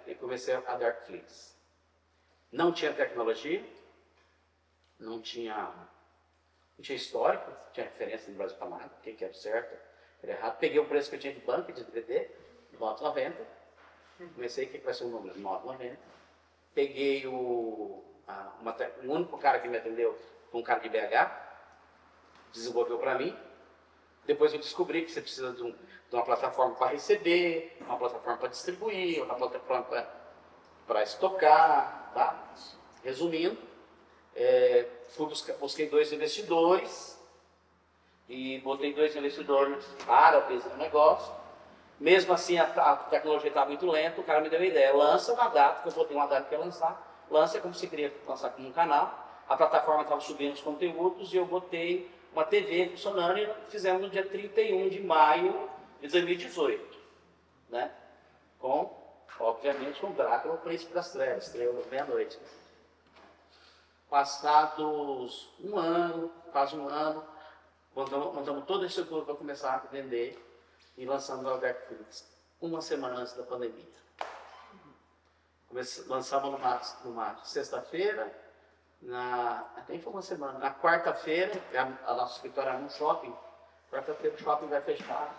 e comecei a Darkflix. Não tinha tecnologia, não tinha histórico, não tinha referência no Brasil para nada, o que era certo, o que era errado. Peguei o preço que eu tinha de banco, de DVD, 9,90. Comecei, o que vai ser o número? 9,90. Peguei o único cara que me atendeu foi um cara de BH, desenvolveu para mim. Depois eu descobri que você precisa de uma plataforma para receber, uma plataforma para distribuir, uma plataforma para estocar, tá? Resumindo, busquei 2 investidores e botei 2 investidores árabes no negócio. Mesmo assim, a tecnologia estava muito lenta, o cara me deu uma ideia, lança uma data, que eu botei uma data que ia lançar, lança como se queria lançar como um canal, a plataforma estava subindo os conteúdos e eu botei uma TV funcionando e fizemos no dia 31 de maio de 2018, né? Obviamente, com o Drácula, o Príncipe das Trevas, estreou meia-noite. Passados quase um ano, montamos toda a estrutura para começar a vender e lançamos o Darkflix, uma semana antes da pandemia. Lançamos numa sexta-feira, até foi uma semana. Na quarta-feira, a nossa escritório era num shopping, quarta-feira o shopping vai fechar.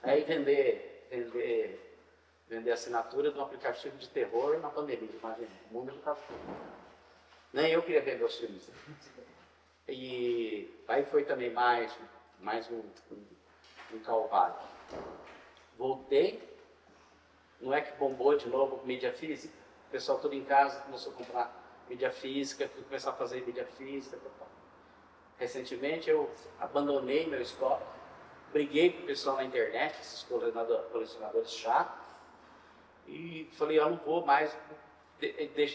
Aí vender assinatura de um aplicativo de terror na pandemia, imagina, o mundo já estava. Nem eu queria vender os filmes. E aí foi também mais um calvário. Voltei, não é que bombou de novo mídia física? O pessoal todo em casa começou a comprar mídia física, fui começar a fazer mídia física. Recentemente eu abandonei meu estoque, briguei com o pessoal na internet, esses colecionadores chatos, e falei, eu não vou mais.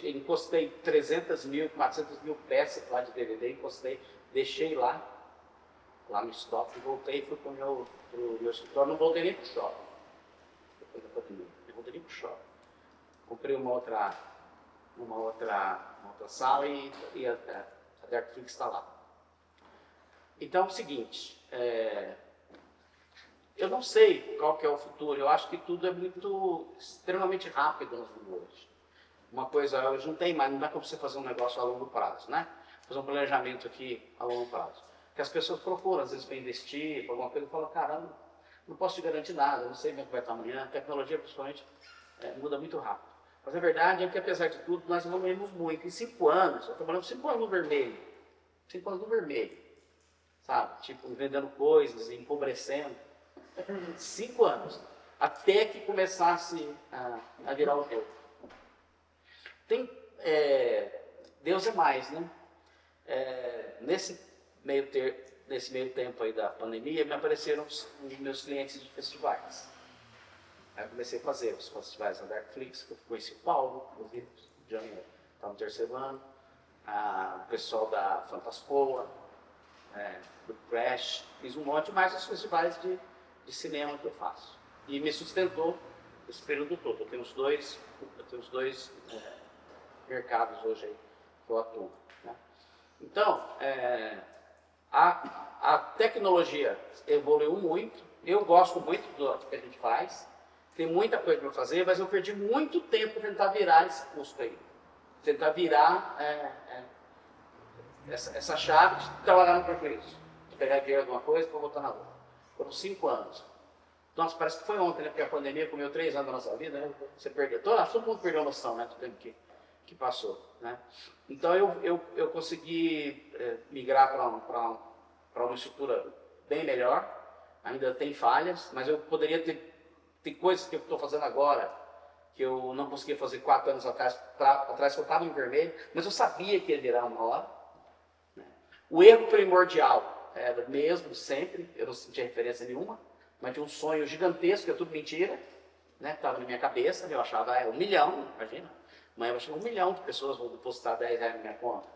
Encostei 300 mil, 400 mil peças lá de DVD, deixei lá no estoque, voltei e fui para o meu escritório, não voltei nem para o shopping. Depois da pandemia, não voltei nem para o shopping. Comprei uma outra sala e a Darkflix está lá. Então é o seguinte, eu não sei qual que é o futuro, eu acho que tudo é extremamente rápido no futuro hoje. Uma coisa, hoje não dá para você fazer um negócio a longo prazo, né? Fazer um planejamento aqui a longo prazo. Porque as pessoas procuram, às vezes, para investir, para alguma coisa, e falam, caramba, Não posso te garantir nada, não sei como é que vai estar amanhã. A tecnologia, principalmente, muda muito rápido. Mas a verdade é que, apesar de tudo, nós evoluímos muito. Em 5 anos, eu trabalhando 5 anos no vermelho. 5 anos no vermelho. Sabe? Tipo, vendendo coisas, empobrecendo. 5 anos. Até que começasse a virar o jogo. Deus é mais, né? Nesse meio tempo aí da pandemia, me apareceram os meus clientes de festivais. Aí eu comecei a fazer os festivais da Darkflix, que eu conheci o Paulo, inclusive, o Johnny está no 3º ano, o pessoal da Fantaspoa, do Crash, fiz um monte, mais os festivais de cinema que eu faço. E me sustentou esse período todo. Eu tenho os dois mercados hoje aí que eu atuo. Né? Então, a tecnologia evoluiu muito, eu gosto muito do que a gente faz, tem muita coisa para fazer, mas eu perdi muito tempo para tentar virar esse custo aí. Tentar virar essa chave de trabalhar no prejuízo. De pegar dinheiro de uma coisa para botar na outra. Foram 5 anos. Nossa, parece que foi ontem, né? Porque a pandemia comeu 3 anos da nossa vida, né? Você perdeu. Todo mundo perdeu a noção, né? Do tempo que passou, né? Então eu consegui migrar para uma estrutura bem melhor. Ainda tem falhas, mas eu poderia ter coisas que eu estou fazendo agora que eu não conseguia fazer 4 anos atrás que eu estava em vermelho, mas eu sabia que ia virar uma hora. Né? O erro primordial era mesmo, sempre, eu não sentia referência nenhuma, mas tinha um sonho gigantesco, que é tudo mentira, né? Que estava na minha cabeça, eu achava 1 milhão, imagina, mas eu achava 1 milhão de pessoas vão depositar 10 reais na minha conta.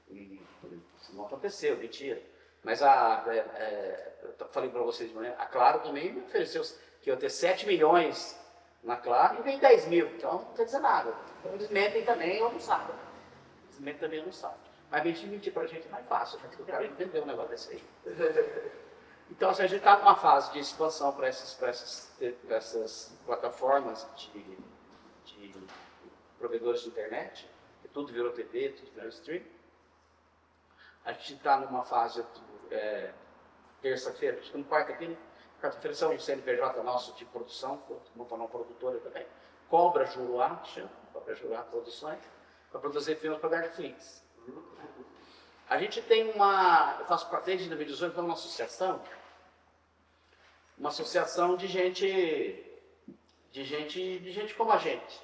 E isso não aconteceu, mentira. Mas eu falei para vocês de manhã, a Claro também me ofereceu que eu ia ter 7 milhões na Claro e vem 10 mil, então não quer dizer nada. Então eles mentem também, eu não sabem. Eles mentem também, eu não sabem. Mas mentir pra gente é mais fácil, porque o cara entendeu um negócio desse aí. Então, assim, a gente está numa fase de expansão para essas plataformas de provedores de internet, que tudo virou TV, tudo virou stream. A gente está numa fase, terça-feira, acho que no quarto aqui, né? Quarta-feira são o CNPJ nosso de produção, montar uma produtora também. Cobra Juruá, que chama, Cobra Juruá Produções, para produzir filmes para Darkflix. A gente tem eu faço parte desde 2018, uma associação de gente como a gente.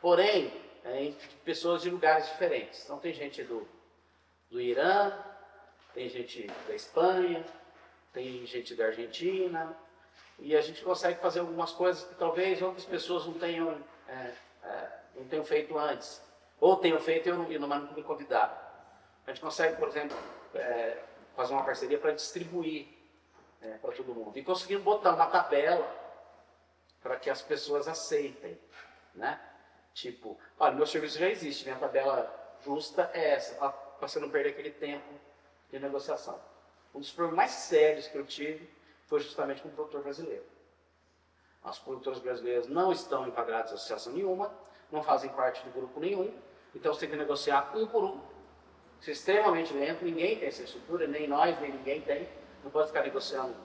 Porém, pessoas de lugares diferentes. Então tem gente do Irã, tem gente da Espanha, tem gente da Argentina, e a gente consegue fazer algumas coisas que talvez outras pessoas não tenham feito antes, ou tenham feito e não me convidaram. A gente consegue, por exemplo, fazer uma parceria para distribuir para todo mundo, e conseguimos botar uma tabela para que as pessoas aceitem, né? Tipo, olha, meu serviço já existe, minha tabela justa é essa, para você não perder aquele tempo de negociação. Um dos problemas mais sérios que eu tive foi justamente com o produtor brasileiro. Os produtores brasileiros não estão enquadrados em associação nenhuma, não fazem parte de grupo nenhum, então você tem que negociar um por um. Isso é extremamente lento, ninguém tem essa estrutura, nem nós, nem ninguém tem. Não pode ficar negociando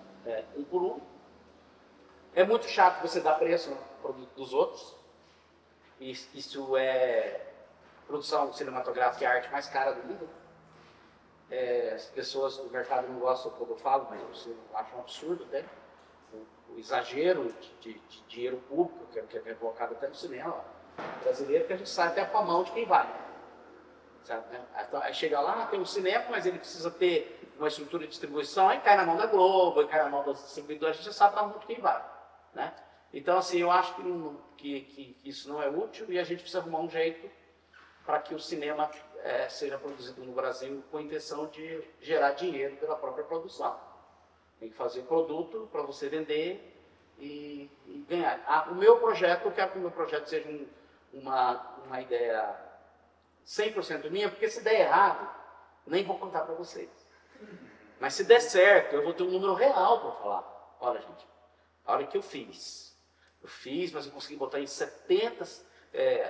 um por um. É muito chato você dar preço no produto dos outros. Isso é produção cinematográfica e arte mais cara do mundo. As pessoas do mercado não gostam quando eu falo, mas você acha um absurdo até. O exagero de dinheiro público, que é colocado até no cinema brasileiro, que a gente sai até com a mão de quem vai. Sabe, né? Aí chega lá, tem um cinema, mas ele precisa ter uma estrutura de distribuição, aí cai na mão da Globo, aí cai na mão dos distribuidores, a gente já sabe na mão de quem vai. Né? Então, assim, eu acho que isso não é útil e a gente precisa arrumar um jeito para que o cinema seja produzido no Brasil com a intenção de gerar dinheiro pela própria produção. Tem que fazer produto para você vender e ganhar. O meu projeto, eu quero que o meu projeto seja uma ideia 100% minha, porque se der errado, nem vou contar para vocês. Mas se der certo, eu vou ter um número real para falar. Olha, gente, olha o que eu fiz. Eu fiz, mas eu consegui botar em 70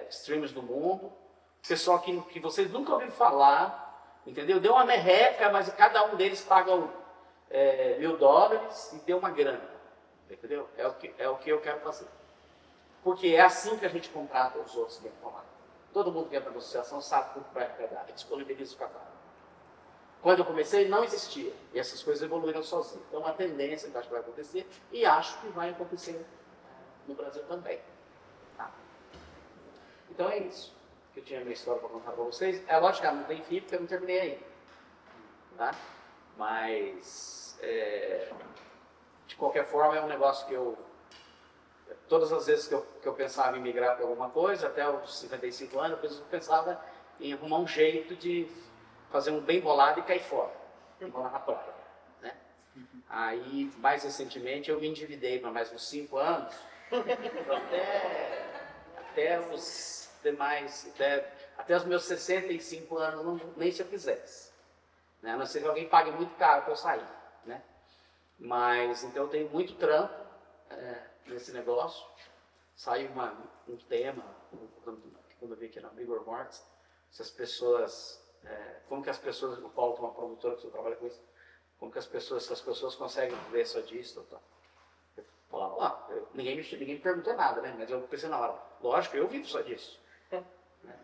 streams do mundo. Pessoal que vocês nunca ouviram falar, entendeu? Deu uma merreca, mas cada um deles paga $1.000 e deu uma grana. Entendeu? É o que eu quero fazer. Porque é assim que a gente contrata os outros que estão lá. Todo mundo que entra na associação sabe tudo para arrecadar, disponibiliza o catálogo. Quando eu comecei, não existia. E essas coisas evoluíram sozinhas. Então, é uma tendência que eu acho que vai acontecer e acho que vai acontecer no Brasil também. Tá? Então, é isso que eu tinha a minha história para contar para vocês. É lógico que não tem fim, porque eu não terminei ainda. Tá? Mas, de qualquer forma, é um negócio que eu... Todas as vezes que eu pensava em migrar para alguma coisa, até os 55 anos, eu pensava em arrumar um jeito de fazer um bem bolado e cair fora, morar na praia, né? Aí, mais recentemente, eu me endividei para mais uns 5 anos, até os demais, até os meus 65 anos, nem se eu quisesse, né? A não ser que alguém pague muito caro para eu sair, né? Mas, então, eu tenho muito trampo nesse negócio. Saiu um tema, quando eu vi aqui na Rigor Mortis, se as pessoas... como que as pessoas, o Paulo tem uma produtora que você trabalha com isso, como que se as pessoas conseguem viver só disso, tá? Eu falava, ninguém me perguntou nada, né? Mas eu pensei na hora, lógico, eu vivo só disso.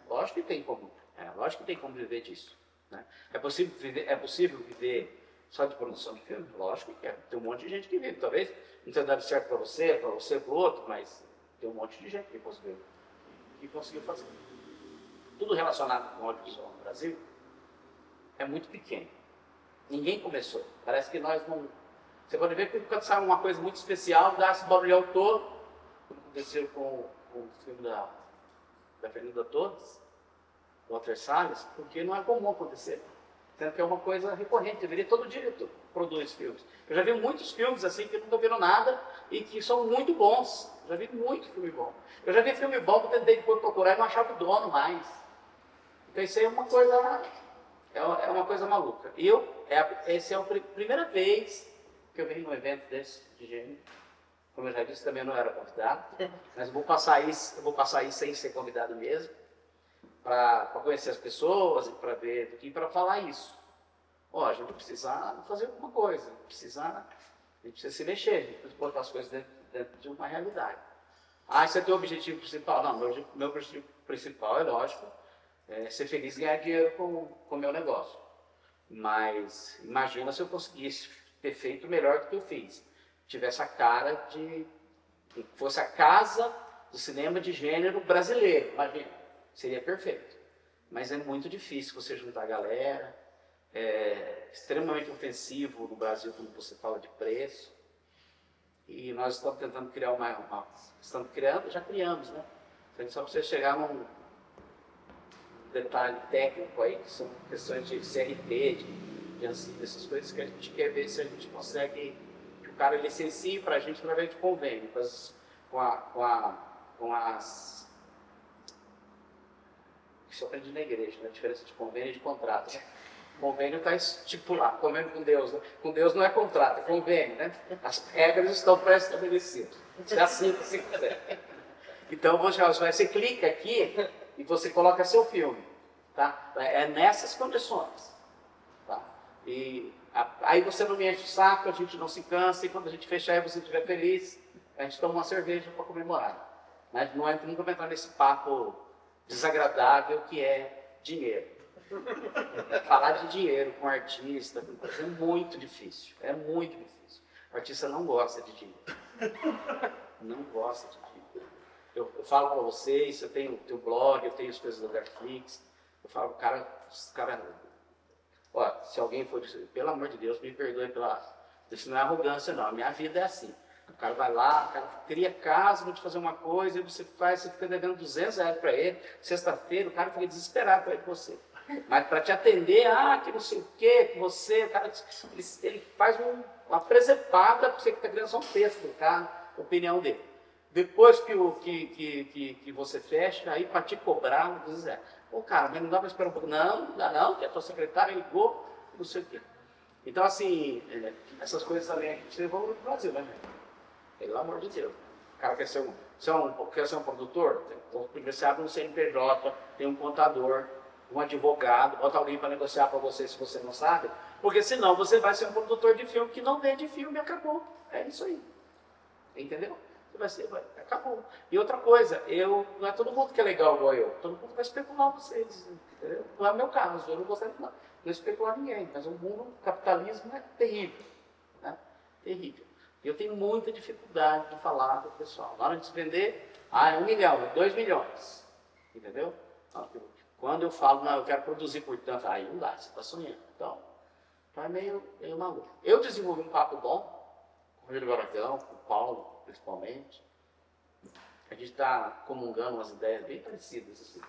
Lógico que tem como viver disso. Né? É possível viver só de produção de filme? Lógico que é. Tem um monte de gente que vive, talvez não tenha dado certo para você, para o outro, mas tem um monte de gente que conseguiu fazer. Tudo relacionado com audiovisual no Brasil é muito pequeno. Ninguém começou. Parece que nós não... Você pode ver que quando sai uma coisa muito especial, dá esse barulhão todo, como aconteceu com o filme da Fernanda Torres, Walter Salles, porque não é comum acontecer. Sendo que é uma coisa recorrente, deveria todo diretor produz filmes. Eu já vi muitos filmes assim que nunca viram nada e que são muito bons. Já vi muito filme bom. Eu já vi filme bom que eu tentei procurar e não achava o dono mais. Então isso aí é uma coisa maluca. E essa é a primeira vez que eu venho num evento desse de gênero. Como eu já disse, também não era convidado, mas eu vou passar aí sem ser convidado mesmo, para conhecer as pessoas e para ver e para falar isso. A gente precisa fazer alguma coisa, a gente precisa se mexer, a gente precisa botar as coisas dentro de uma realidade. Esse é o teu objetivo principal? Não, meu objetivo principal é lógico, ser feliz e ganhar dinheiro com o meu negócio. Mas imagina se eu conseguisse ter feito melhor do que eu fiz. Tivesse a cara fosse a casa do cinema de gênero brasileiro, imagina, seria perfeito. Mas é muito difícil você juntar a galera, é extremamente ofensivo no Brasil quando você fala de preço. E nós estamos tentando criar já criamos, né? Só para você chegar num detalhe técnico aí, que são questões de CRT, dessas coisas que a gente quer ver se a gente consegue que o cara licencie para a gente através de convênio, com as... Isso eu aprendi na igreja, né? A diferença de convênio e de contrato. Convênio está estipulado, convênio com Deus, né? Com Deus não é contrato, é convênio, né? As regras estão pré-estabelecidas. Você assina se quiser. Então, você clica aqui e você coloca seu filme, tá? É nessas condições, tá? E aí você não me enche o saco, a gente não se cansa, e quando a gente fechar e você estiver feliz, a gente toma uma cerveja para comemorar. Mas nunca vai entrar nesse papo desagradável que é dinheiro. Falar de dinheiro com artista é muito difícil. É muito difícil. O artista não gosta de dinheiro. Não gosta de dinheiro. Eu falo para vocês, eu tenho o blog, eu tenho as coisas da Netflix. Eu falo, cara, se alguém for dizer, pelo amor de Deus, me perdoe isso não é arrogância, não. A minha vida é assim. O cara vai lá, o cara cria casa, vai te fazer uma coisa, e você fica devendo R$200 para ele. Sexta-feira, o cara fica desesperado para ir com você. Mas para te atender, que não sei o que você, o cara, ele faz uma presepada para você que está criando só um texto do cara, a opinião dele. Depois que você fecha, aí para te cobrar, diz, cara, mas não dá para esperar um pouco. Não dá não, que a tua secretária ligou, não sei o quê. Então, assim, essas coisas também a gente desenvolve no Brasil, né, gente? Pelo amor de Deus. O cara quer ser um produtor? Primeiro você abre um CNPJ, tem um contador, um advogado, bota alguém para negociar para você se você não sabe, porque senão você vai ser um produtor de filme que não vende filme e acabou. É isso aí. Entendeu? Acabou. E outra coisa, não é todo mundo que é legal igual eu. Todo mundo vai especular vocês. Entendeu? Não é o meu caso, eu não gostaria de não especular ninguém. Mas o capitalismo é terrível. Né? Terrível. E eu tenho muita dificuldade de falar para o pessoal. Na hora de se vender, é 1 milhão, 2 milhões. Entendeu? Quando eu falo, não, eu quero produzir por tanto, aí não dá, você está sonhando. Então é meio maluco. Eu desenvolvi um papo bom com o Rogério Baragão, com o Paulo, principalmente. A gente está comungando umas ideias bem parecidas assim,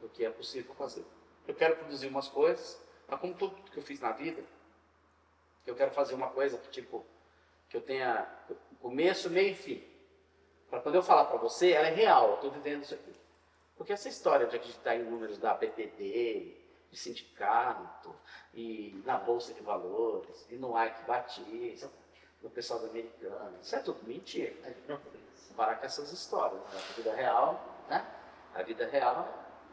do que é possível fazer. Eu quero produzir umas coisas, mas como tudo que eu fiz na vida, eu quero fazer uma coisa que eu tenha começo, meio e fim. Para quando eu falar para você, ela é real, eu estou vivendo isso aqui. Porque essa história de acreditar em números da BPD, de sindicato, e na Bolsa de Valores, e no Ike Batista, no pessoal da Americana, isso é tudo mentira. Né? Parar com essas histórias. Né? A vida real, né? A vida real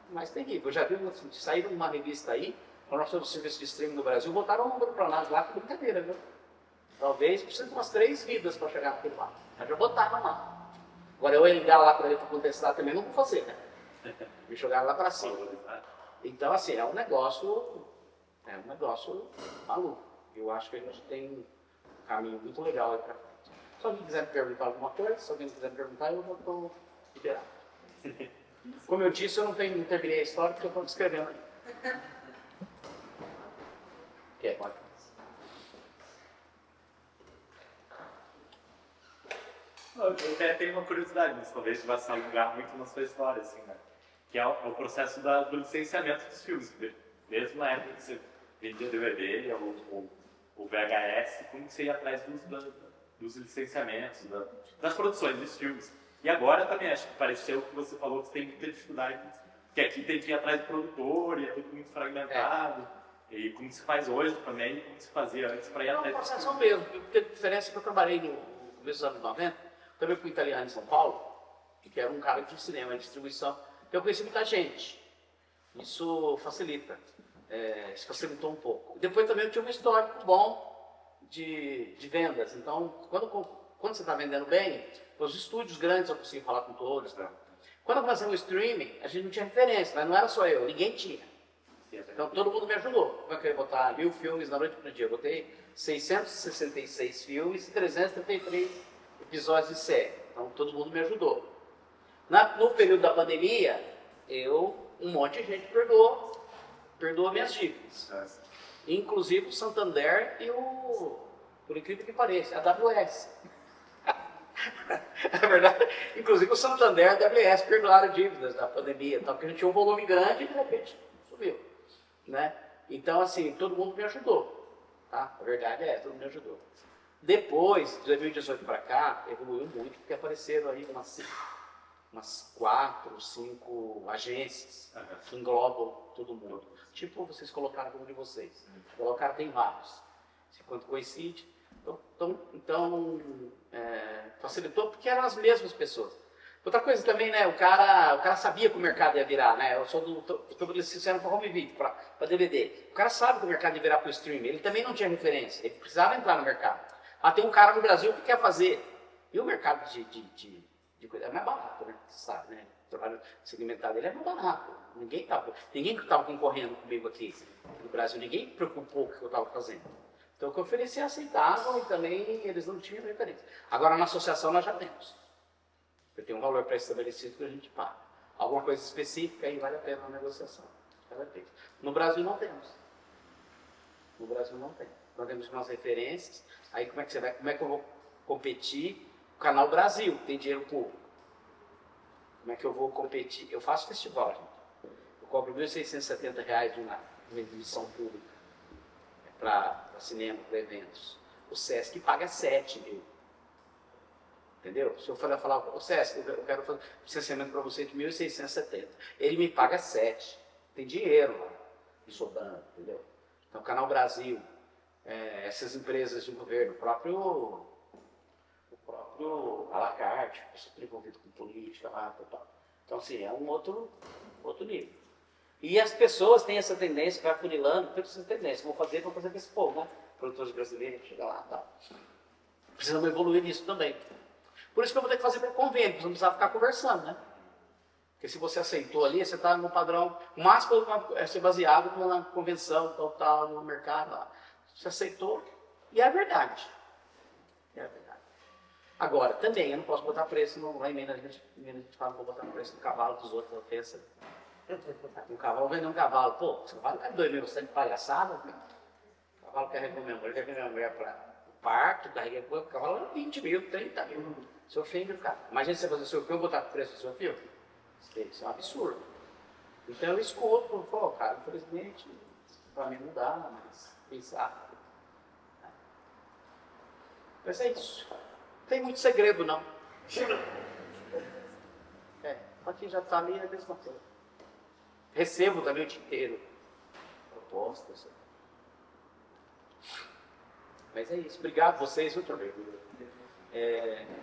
é mais terrível. Eu já vi, saíram uma revista aí, para nós temos serviço de streaming no Brasil, botaram um número para nós lá, com brincadeira, viu? Talvez precise de umas 3 vidas para chegar naquele lá. Mas já botaram lá. Agora eu ia ligar lá para ele para contestar também, não vou fazer, né? Me jogaram lá para cima. Então, assim, é um negócio maluco. Eu acho que a gente tem um caminho muito legal aí para frente. Se alguém quiser me perguntar alguma coisa, se alguém quiser me perguntar, eu vou estou liberado. Como eu disse, eu não terminei a história porque eu estou escrevendo aí. Pode. Eu até tenho uma curiosidade, mas talvez vai se alongar muito na sua história, assim, né? Que é o processo do licenciamento dos filmes. Mesmo na época que você vendia DVD ou VHS, como que você ia atrás dos licenciamentos, das produções dos filmes. E agora também acho que pareceu que você falou que você tem muita dificuldade, que aqui tem que ir atrás do produtor e é tudo muito fragmentado. E como se faz hoje também, como se fazia antes para ir atrás. É uma processo mesmo, porque a diferença é que eu trabalhei no começo dos anos 90, também com um italiano em São Paulo, que era um cara de cinema, de distribuição, eu conheci muita gente. Isso facilita, isso facilitou um pouco. Depois também eu tinha um histórico bom de vendas. Então, quando você está vendendo bem, os estúdios grandes eu consegui falar com todos. Né? Quando eu comecei o streaming, a gente não tinha referência, mas não era só eu, ninguém tinha. Então todo mundo me ajudou. Como é que eu ia botar 1000 filmes na noite para o dia? Eu botei 666 filmes e 333 episódios de série. Então todo mundo me ajudou. No período da pandemia, um monte de gente perdoou minhas dívidas. Inclusive o Santander e por incrível que pareça, a AWS. É verdade. Inclusive o Santander e a AWS perdoaram dívidas da pandemia, porque a gente tinha um volume grande e de repente subiu. Né? Então, assim, todo mundo me ajudou. Tá? A verdade todo mundo me ajudou. Depois, de 2018 para cá, evoluiu muito, porque apareceram aí umas 4, 5 agências que englobam todo mundo. Tipo, vocês colocaram como de vocês. Colocaram, tem vários. Quanto coincide. Então facilitou, porque eram as mesmas pessoas. Outra coisa também, né, o cara sabia que o mercado ia virar, né, eu sou estou licenciando para home video, para DVD. O cara sabe que o mercado ia virar para o streaming, ele também não tinha referência, ele precisava entrar no mercado. Tem um cara no Brasil que quer fazer, e o mercado de coisa é mais barato, né, você sabe, né, o trabalho segmentado dele é mais barato. Ninguém que estava concorrendo comigo aqui no Brasil, ninguém preocupou com o que eu estava fazendo. Então o que eu oferecia aceitavam e também eles não tinham referência. Agora na associação nós já temos. Porque tem um valor pré-estabelecido que a gente paga. Alguma coisa específica aí vale a pena a negociação. No Brasil não temos. No Brasil não tem. Nós temos umas referências. Aí como é que eu vou competir? O Canal Brasil tem dinheiro público. Como é que eu vou competir? Eu faço festival, gente. Eu cobro R$ 1.670 de uma emissão pública para cinema, para eventos. O Sesc paga 7 mil. Entendeu? Se eu falar, o Sesc, eu quero fazer licenciamento para você de 1.670. Ele me paga 7. Tem dinheiro lá, me sobrando, entendeu? Então, Canal Brasil, essas empresas de governo, o próprio à la carte, eu estou envolvido com política lá, tal. Então, assim, é um outro nível. E as pessoas têm essa tendência, vai funilando, tem essa tendência, vou fazer com esse povo, né? Produtores brasileiros, chega lá e tal. Precisamos evoluir nisso também. Por isso que eu vou ter que fazer por convênio, porque você não precisava ficar conversando, né? Porque se você aceitou ali, você está no padrão, o máximo é ser baseado na convenção, tal, no mercado lá. Você aceitou, e é verdade. É verdade. Agora, também, eu não posso botar preço, lá em Minas a gente fala, não vou botar preço no cavalo dos outros, ofensa. Um cavalo vender um cavalo, pô, esse cavalo é 2 mil, você tá de palhaçada, cara. O cavalo carrega minha mulher para o parto, carrega o cavalo é 20 mil, 30 mil. Seu filho, cara. Imagina você fazer seu filho, botar preço no seu filho. Isso é um absurdo. Então eu escuto, pô, cara, infelizmente, para mim não dá, mas pensar. Mas é isso. Não tem muito segredo, não. Para quem já está ali é a mesma coisa. Recebo também o dia inteiro propostas. Mas é isso. Obrigado a vocês, viu, também.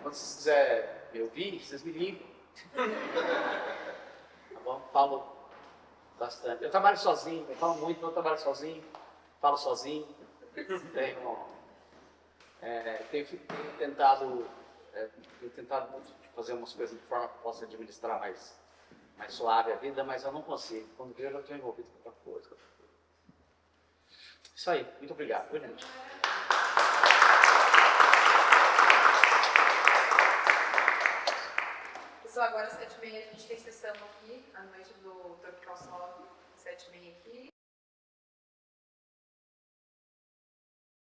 Quando vocês quiserem me ouvir, vocês me ligam. Tá bom? Falo bastante. Eu trabalho sozinho, eu falo muito, eu trabalho sozinho, falo sozinho. Tenho tentado fazer umas coisas de forma que possa administrar mais suave a vida, mas eu não consigo. Quando vejo, eu estou envolvido com outra coisa. Isso aí. Muito obrigado. Boa noite. Pessoal, agora às 7h30 a gente tem sessão aqui, à noite do Tropical Soft, 7h30 aqui.